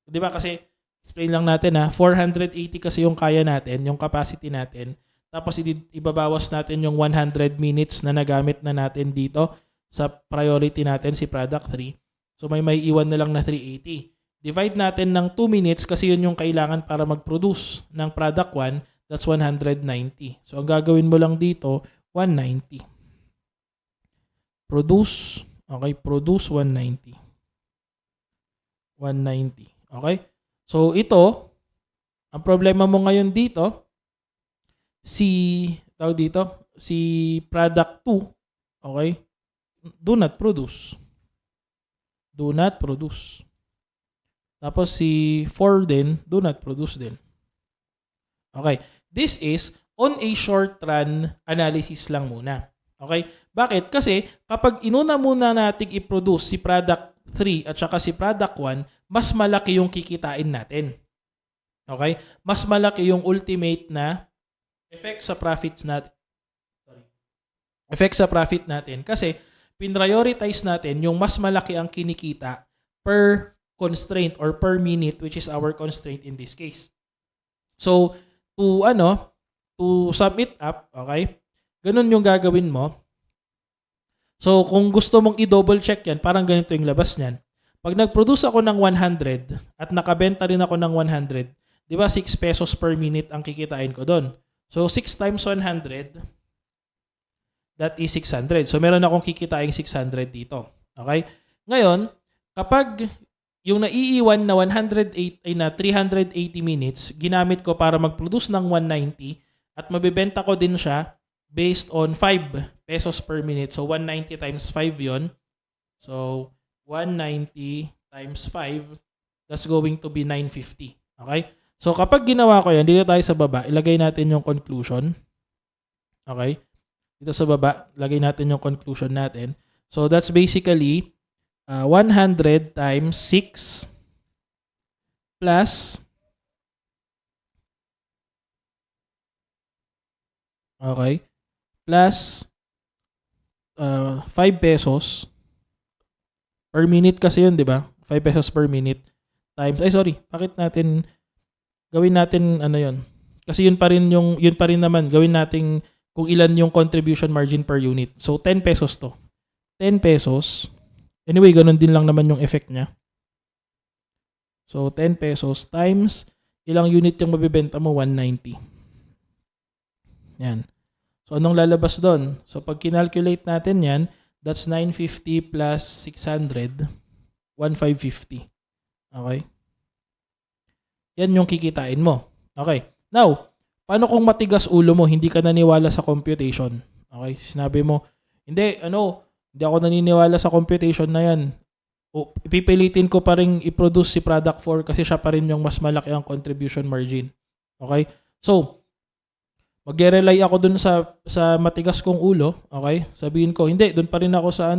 di ba? Kasi, explain lang natin 480 kasi yung kaya natin, yung capacity natin. Tapos, ibabawas natin yung 100 minutes na nagamit na natin dito sa priority natin, si product 3. So, may iwan na lang na 380. Divide natin ng 2 minutes kasi yun yung kailangan para mag-produce ng product 1. That's 190. So, ang gagawin mo lang dito, 190. Produce. Okay, produce 190. 190. Okay? So, ito, ang problema mo ngayon dito, si product 2, okay? Do not produce. Do not produce. Tapos si 4 din, do not produce din. Okay. This is on a short run analysis lang muna. Okay? Bakit? Kasi kapag inuna muna nating i-produce si product 3 at saka si product 1, mas malaki yung kikitain natin. Okay? Mas malaki yung ultimate na effect sa profits natin. Effect sa profit natin kasi pinrioritize natin yung mas malaki ang kinikita per constraint or per minute, which is our constraint in this case. So, to sum it up, okay? Ganun yung gagawin mo. So, kung gusto mong i-double check yan, parang ganito yung labas niyan. Pag nag-produce ako ng 100 at nakabenta rin ako ng 100, di ba 6 pesos per minute ang kikitain ko doon. So 6 times 100, that is 600. So meron akong kikitain 600 dito. Okay? Ngayon, kapag yung naiiwan na 108 ay na 380 minutes, ginamit ko para mag-produce ng 190 at mabibenta ko din siya based on 5 pesos per minute. So 190 times 5 yon. So 190 times 5, that's going to be 950. Okay? So kapag ginawa ko yan, dito tayo sa baba, ilagay natin yung conclusion. Okay? Dito sa baba, lagay natin yung conclusion natin. So that's basically 100 times 6 plus, okay, plus 5 pesos per minute kasi yun, di ba? 5 pesos per minute times, bakit natin, gawin natin, ano yun? Kasi yun pa rin naman, gawin natin kung ilan yung contribution margin per unit. So, 10 pesos to. 10 pesos. Anyway, ganun din lang naman yung effect niya. So, 10 pesos times, ilang unit yung mabibenta mo? 190. Yan. So, anong lalabas doon? So, pag kinalculate natin yan, that's 950 plus 600, 1550. Okay? Yan yung kikitain mo. Okay. Now, paano kung matigas ulo mo, hindi ka naniwala sa computation? Okay? Sinabi mo, hindi ako naniniwala sa computation na yan. O, ipipilitin ko pa rin i-produce si product 4 kasi siya pa rin yung mas malaki ang contribution margin. Okay? So, mag-rely ako dun sa matigas kong ulo. Okay? Sabihin ko, hindi, dun pa rin ako sa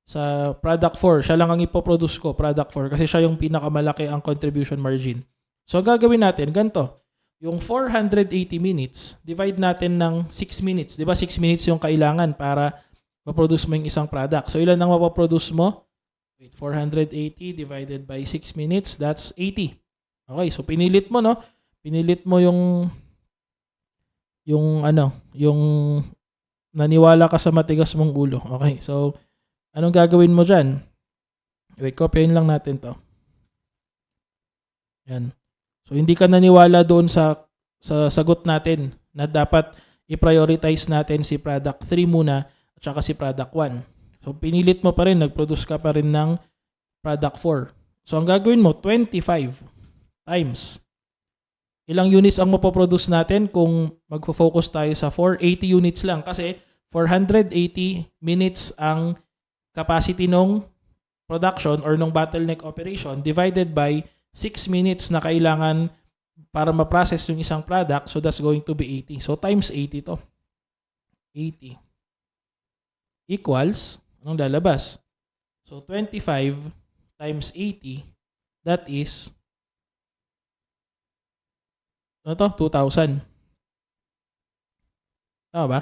sa product 4. Siya lang ang ipoproduce ko, product 4, kasi siya yung pinakamalaki ang contribution margin. So, gagawin natin, ganito. Yung 480 minutes, divide natin ng 6 minutes. Di ba 6 minutes yung kailangan para maproduce mo yung isang product. So, ilan ang mapaproduce mo? 480 divided by 6 minutes, that's 80. Okay, so pinilit mo, no? Pinilit mo yung naniwala ka sa matigas mong ulo. Okay, so anong gagawin mo dyan? Wait, copyin lang natin to. Yan. So, hindi ka naniwala doon sa sagot natin na dapat i-prioritize natin si product 3 muna at saka si product 1. So, pinilit mo pa rin, nag-produce ka pa rin ng product 4. So, ang gagawin mo, 25 times. Ilang units ang mapoproduce natin kung magfo-focus tayo sa 480 units lang kasi 480 minutes ang capacity ng production or ng bottleneck operation divided by 6 minutes na kailangan para ma-process yung isang product. So, that's going to be 80. So, times 80 to. 80 equals, anong lalabas? So, 25 times 80, that is, ano to? 2,000. Tama ba?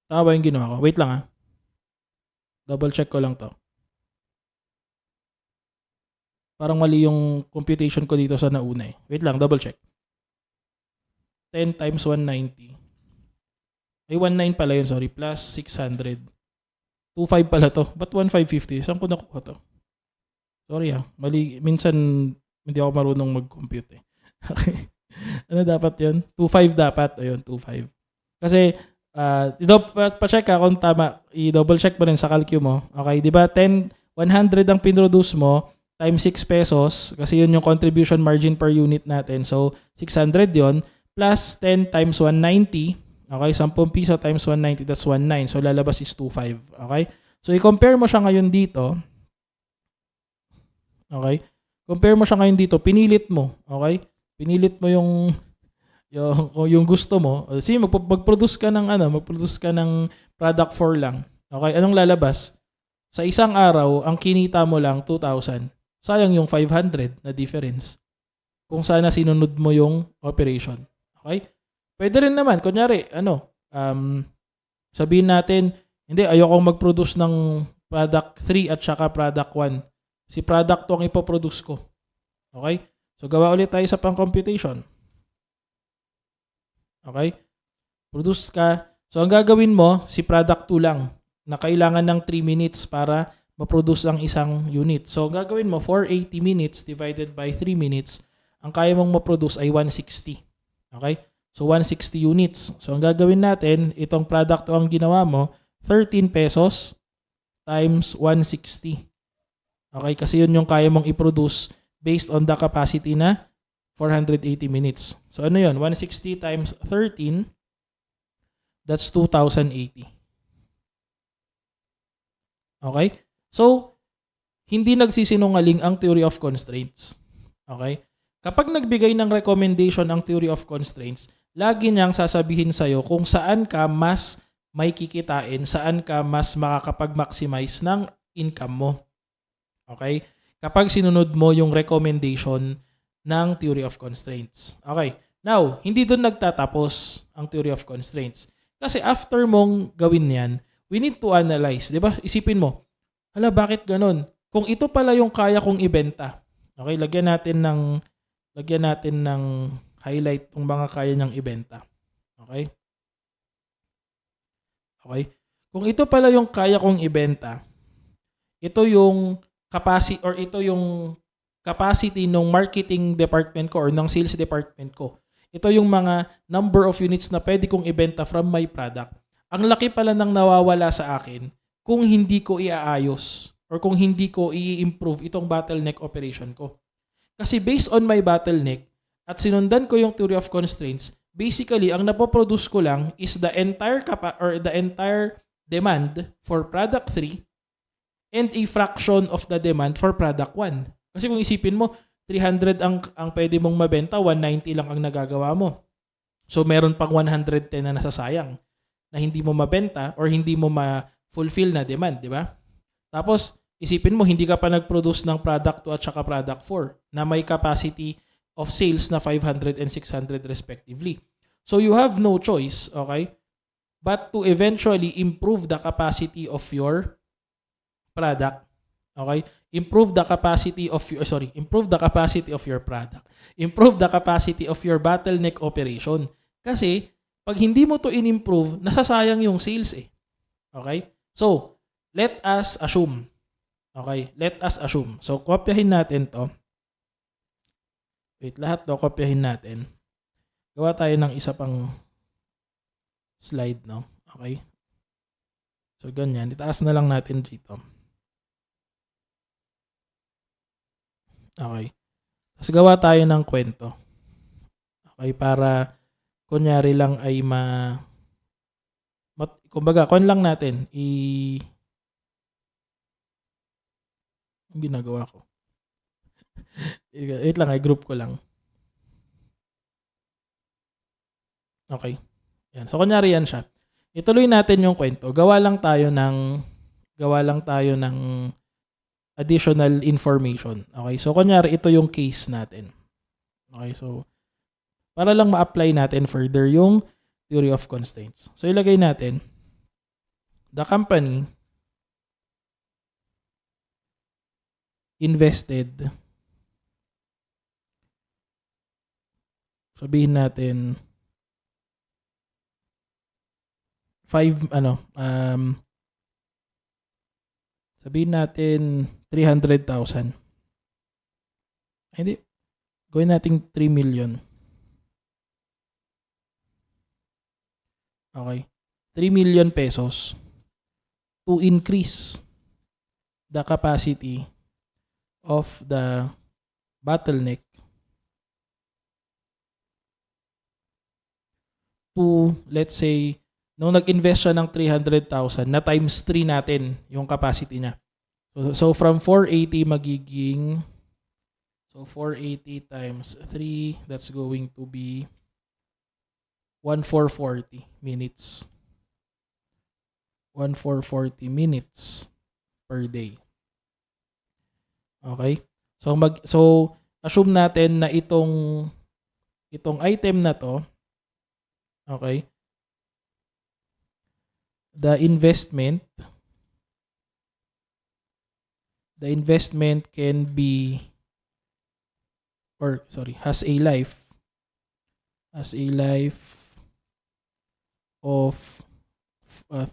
Tama ba yung ginawa ko? Wait lang ha. Double check ko lang to. Parang mali yung computation ko dito sa nauna eh. Wait lang, double check. 10 times 190. Ay, 19 pala yun, sorry. Plus 600. 25 pala to. Ba't 1550? Saan ko nakuha to? Sorry ha. Mali. Minsan, hindi ako marunong mag-compute eh. Okay. Ano dapat yun? 25 dapat. Ayun, 25. Kasi, pa-check ka kung tama. I-double check mo rin sa calcu mo. Okay, di ba 100 ang pinroduce mo times 6 pesos kasi yun yung contribution margin per unit natin. So, 600 yon plus 10 times 190. Okay, 10 piso times 190, that's 19. So, lalabas is 25. Okay? So, i-compare mo siya ngayon dito. Okay? Compare mo siya ngayon dito. Pinilit mo. Okay? Pinilit mo yung gusto mo. Sige, mag-produce ka ng product 4 lang. Okay? Anong lalabas? Sa isang araw, ang kinita mo lang 2,000. Sayang yung 500 na difference. Kung sana sinunod mo yung operation. Okay? Pwede rin naman, kunyari, sabihin natin, hindi, ayokong mag-produce ng product 3 at saka product 1. Si product 2 ang ipoproduce ko. Okay? So, gawa ulit tayo sa pang-computation. Okay? Produce ka. So, ang gagawin mo, si product 2 lang na kailangan ng 3 minutes para ma-produce ang isang unit. So, gagawin mo, 480 minutes divided by 3 minutes, ang kaya mong ma-produce ay 160. Okay? So, 160 units. So, ang gagawin natin, itong product o ang ginawa mo, 13 pesos times 160. Okay? Kasi yun yung kaya mong i-produce based on the capacity na 480 minutes. So, ano yun? 160 times 13, that's 2,080. Okay? So, hindi nagsisinungaling ang theory of constraints. Okay? Kapag nagbigay ng recommendation ang theory of constraints, lagi niyang sasabihin sa'yo kung saan ka mas may kikitain, saan ka mas makakapag-maximize ng income mo. Okay? Kapag sinunod mo yung recommendation ng theory of constraints. Okay. Now, hindi doon nagtatapos ang theory of constraints. Kasi after mong gawin yan, we need to analyze. Di ba? Isipin mo, hala, bakit ganun? Kung ito pala yung kaya kong ibenta. Okay, lagyan natin ng highlight tong mga kaya niyang ibenta. Okay? Okay? Kung ito pala yung kaya kong ibenta, ito yung capacity ng marketing department ko or ng sales department ko. Ito yung mga number of units na pwede kong ibenta from my product. Ang laki pala ng nawawala sa akin kung hindi ko iaayos or kung hindi ko i-improve itong bottleneck operation ko. Kasi based on my bottleneck at sinundan ko yung theory of constraints, basically, ang napoproduce ko lang is the entire demand for product 3 and a fraction of the demand for product 1. Kasi kung isipin mo, 300 ang pwede mong mabenta, 190 lang ang nagagawa mo. So, meron pang 110 na nasasayang na hindi mo mabenta or hindi mo ma-fulfill na demand, di ba? Tapos, isipin mo, hindi ka pa nag-produce ng product 2 at saka product 4 na may capacity of sales na 500 and 600 respectively. So, you have no choice, okay, but to eventually improve the capacity of your product. Okay? Improve the capacity of your product. Improve the capacity of your bottleneck operation. Kasi pag hindi mo to in-improve, nasasayang yung sales eh. Okay? So, let us assume. Okay? Let us assume. So, kopyahin natin to. Wait, lahat to kopyahin natin. Gawa tayo ng isa pang slide, no? Okay? So, ganyan. Itaas na lang natin dito. Okay. Tapos gawa tayo ng kwento. Okay, para kunyari lang ay kumbaga, kun lang natin ang ginagawa ko. Wait lang, i-group ko lang. Okay. Yan. So kunyari yan siya. Ituloy natin yung kwento. Gawa lang tayo ng additional information. Okay, so kunyari ito yung case natin. Okay, so para lang ma-apply natin further yung theory of constraints. So ilagay natin, the company invested, sabihin natin, sabihin natin 300,000. Hindi. Gawin natin 3 million. Okay. 3 million pesos to increase the capacity of the bottleneck to, let's say, nung nag-invest siya ng 300,000, na times 3 natin yung capacity niya. So from 480 magiging, so 480 times 3, that's going to be 1,440 minutes. 1,440 minutes per day. Okay? So assume natin na itong item na to, okay, the investment can be, has a life of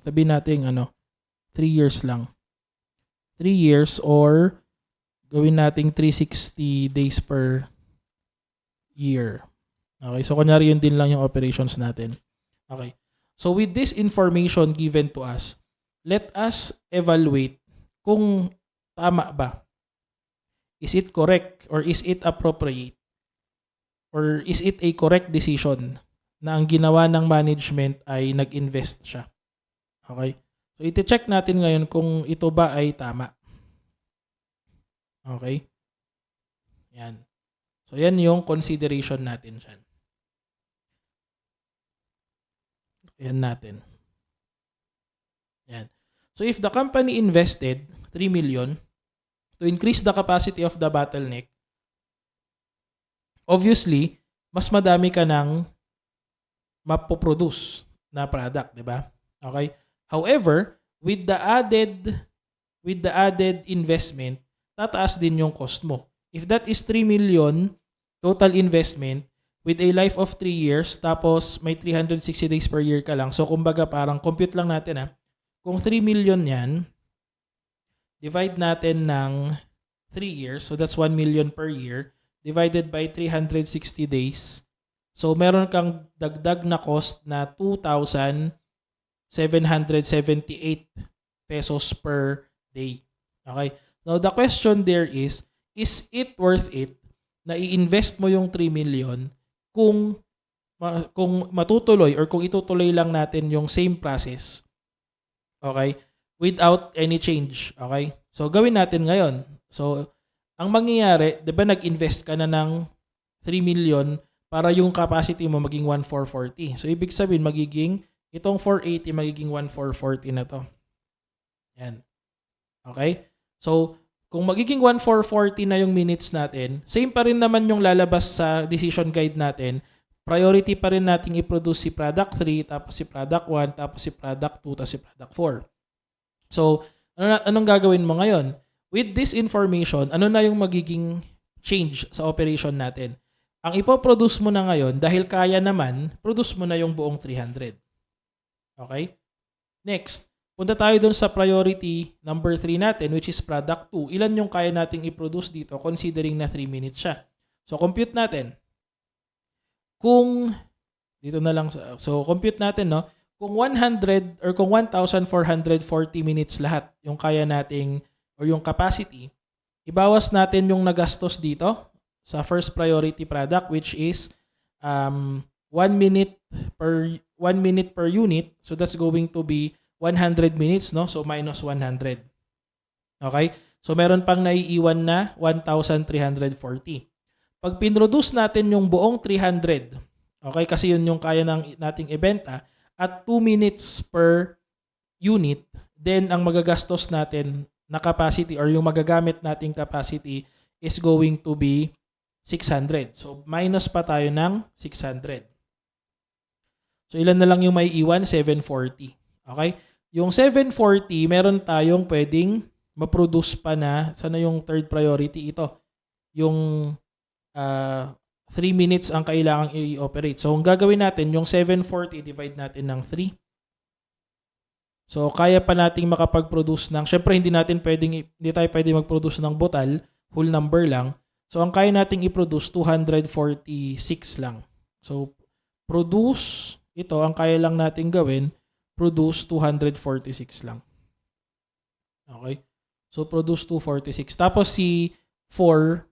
sabihin natin 3 years lang. 3 years or gawin nating 360 days per year. Okay, so kunyari yun din lang yung operations natin. Okay. So with this information given to us, let us evaluate kung tama ba. Is it correct or is it appropriate? Or is it a correct decision na ang ginawa ng management ay nag-invest siya? Okay? So iti-check natin ngayon kung ito ba ay tama. Okay? Yan. So yan yung consideration natin dyan. Yan natin. Yan. So if the company invested 3 million to increase the capacity of the bottleneck, obviously, mas madami ka ng mapoproduce na product, di ba? Okay? However, with the added investment, tataas din yung cost mo. If that is 3 million total investment with a life of 3 years, tapos may 360 days per year ka lang. So, kumbaga parang compute lang natin kung 3 million yan, divide natin ng 3 years, so that's 1 million per year, divided by 360 days. So, meron kang dagdag na cost na 2,778 pesos per day. Okay? Now, the question there is it worth it na i-invest mo yung 3 million kung matutuloy or kung itutuloy lang natin yung same process, okay, without any change, okay? So, gawin natin ngayon. So, ang mangyayari, di ba nag-invest ka na ng 3 million para yung capacity mo maging 1,440. So, ibig sabihin, itong 480 magiging 1,440 na to. Yan. Okay? So, kung magiging 1,440 na yung minutes natin, same pa rin naman yung lalabas sa decision guide natin. Priority pa rin natin i-produce si product 3, tapos si product 1, tapos si product 2, tapos si product 4. So, anong gagawin mo ngayon? With this information, ano na yung magiging change sa operation natin? Ang ipoproduce mo na ngayon, dahil kaya naman, produce mo na yung buong 300. Okay? Next, punta tayo dun sa priority number 3 natin, which is product 2. Ilan yung kaya nating i-produce dito considering na 3 minutes siya? So, compute natin. Compute natin, no? Kung 100 or kung 1,440 minutes lahat yung kaya nating or yung capacity, ibawas natin yung nagastos dito sa first priority product, which is 1 minute per unit. So, that's going to be 100 minutes, no? So, minus 100. Okay? So, meron pang naiiwan na 1,340. Pag pinroduce natin yung buong 300, okay, kasi yun yung kaya nating ibenta, at 2 minutes per unit, then ang magagastos natin na capacity or yung magagamit nating capacity is going to be 600. So, minus pa tayo ng 600. So, ilan na lang yung may iwan? 740. Okay? Yung 740, meron tayong pwedeng ma-produce pa na, sana yung third priority ito, yung 3 minutes ang kailangang i-operate. So, ang gagawin natin, yung 740, divide natin ng 3. So, kaya pa nating makapag-produce ng, syempre hindi tayo pwedeng mag-produce ng butal, whole number lang. So, ang kaya nating i-produce, 246 lang. So, produce, ito, ang kaya lang nating gawin, produce 246 lang. Okay? So, produce 246. Tapos si 4,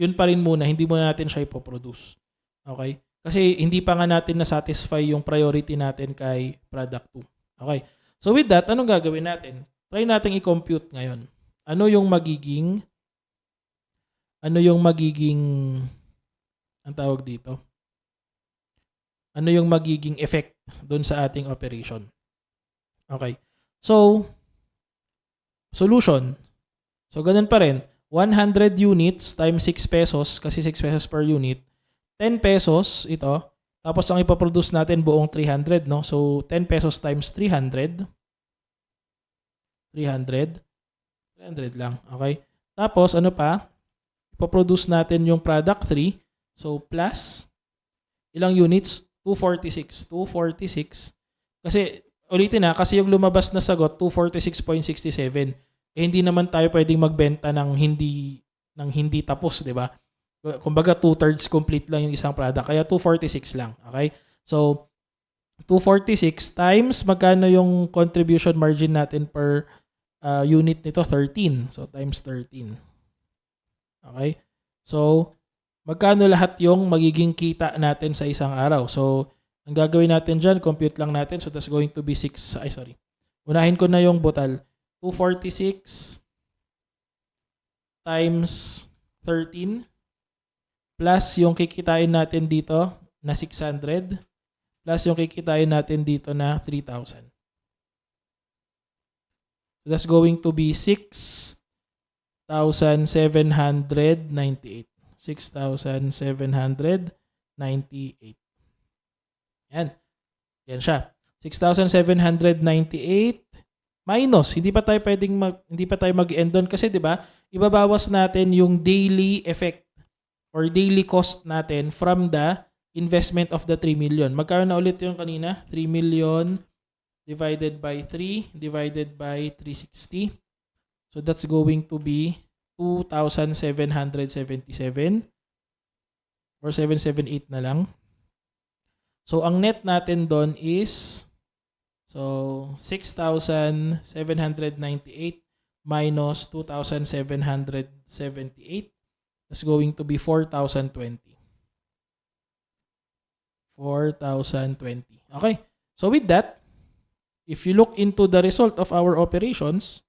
yun pa rin muna, hindi muna natin siya ipoproduce. Okay? Kasi hindi pa nga natin na-satisfy yung priority natin kay product 2. Okay? So, with that, anong gagawin natin? Try natin i-compute ngayon. Ano yung magiging ang tawag dito? Ano yung magiging effect doon sa ating operation? Okay. So, solution. So, ganun pa rin. 100 units times 6 pesos, kasi 6 pesos per unit. 10 pesos ito. Tapos, ang ipaproduce natin buong 300, no? So, 10 pesos times 300. 300 lang. Okay. Tapos, ano pa? Ipaproduce natin yung product 3. So, plus, ilang units? 246. 246. Kasi, ulitin kasi yung lumabas na sagot, 246.67. eh hindi naman tayo pwedeng magbenta ng hindi tapos, 'di ba? Kumbaga 2/3 complete lang yung isang product. Kaya 246 lang, okay? So 246 times magkano yung contribution margin natin per unit nito? 13. So times 13. Okay? So magkano lahat yung magiging kita natin sa isang araw? So ang gagawin natin dyan, compute lang natin. So that's going to be 6. Ay, sorry. Unahin ko na yung butal. 246 times 13 plus yung kikitain natin dito na 600 plus yung kikitain natin dito na 3,000. So that's going to be 6,798. 6,798. Yan. Yan siya. 6,798 minus. Hindi pa tayo mag-end doon kasi 'di ba? Ibabawas natin yung daily effect or daily cost natin from the investment of the 3 million. Magkano na ulit yung kanina? 3 million divided by 3 divided by 360. So that's going to be 2,777 or 778 na lang. So ang net natin doon is 6,798 minus 2,778 is going to be 4,020. 4,020. Okay. So with that, if you look into the result of our operations,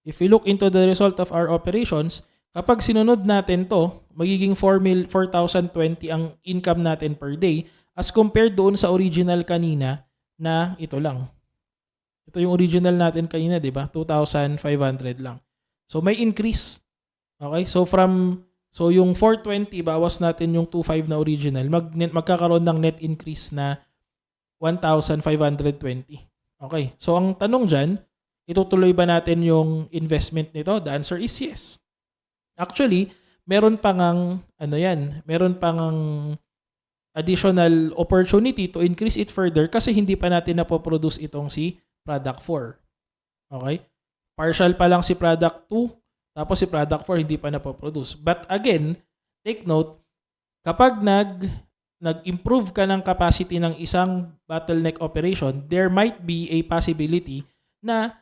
if we look into the result of our operations, kapag sinunod natin to, magiging 4,020 ang income natin per day as compared doon sa original kanina na ito lang. Ito yung original natin kanina, di ba? 2,500 lang. So may increase. Okay? So yung 420 bawas natin yung 25 na original, magkakaroon ng net increase na 1,520. Okay? So ang tanong diyan, itutuloy ba natin yung investment nito? The answer is yes. Actually, meron pang additional opportunity to increase it further kasi hindi pa natin napoproduce itong si product 4. Okay? Partial pa lang si product 2, tapos si product 4 hindi pa napoproduce. But again, take note, kapag nag-improve ka ng capacity ng isang bottleneck operation, there might be a possibility na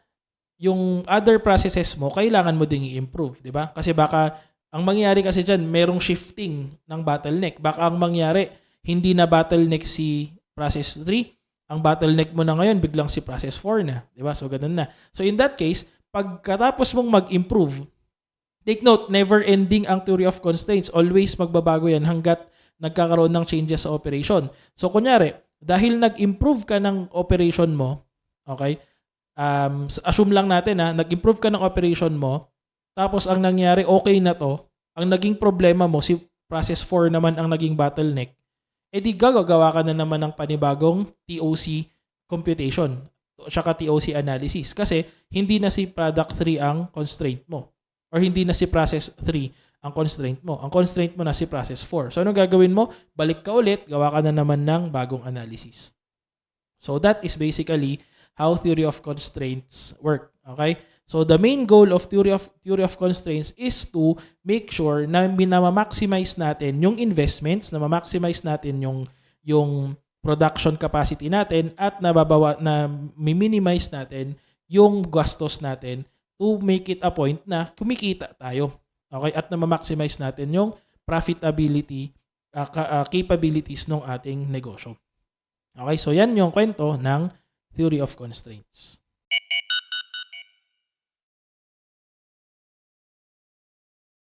yung other processes mo, kailangan mo ding i-improve, di ba? Kasi baka, ang mangyari kasi dyan, merong shifting ng bottleneck. Baka ang mangyari, hindi na bottleneck si process 3, ang bottleneck mo na ngayon, biglang si process 4 na, di ba? So, ganun na. So, in that case, pagkatapos mong mag-improve, take note, never ending ang theory of constraints. Always magbabago yan hanggat nagkakaroon ng changes sa operation. So, kunyari, dahil nag-improve ka ng operation mo, okay, assume lang natin nag-improve ka ng operation mo, tapos ang nangyari, okay na to, ang naging problema mo, si process 4 naman ang naging bottleneck, edi gagawa ka na naman ng panibagong TOC computation, tsaka TOC analysis, kasi hindi na si product 3 ang constraint mo, or hindi na si process 3 ang constraint mo. Ang constraint mo na si process 4. So, ano gagawin mo? Balik ka ulit, gawa ka na naman ng bagong analysis. So, that is basically how theory of constraints work. Okay? So the main goal of theory of constraints is to make sure na minamaximize natin yung investments, na ma-maximize natin yung production capacity natin, at na minimize natin yung gastos natin to make it a point na kumikita tayo. Okay? At na ma-maximize natin yung profitability capabilities ng ating negosyo. Okay? So yan yung kwento ng theory of constraints.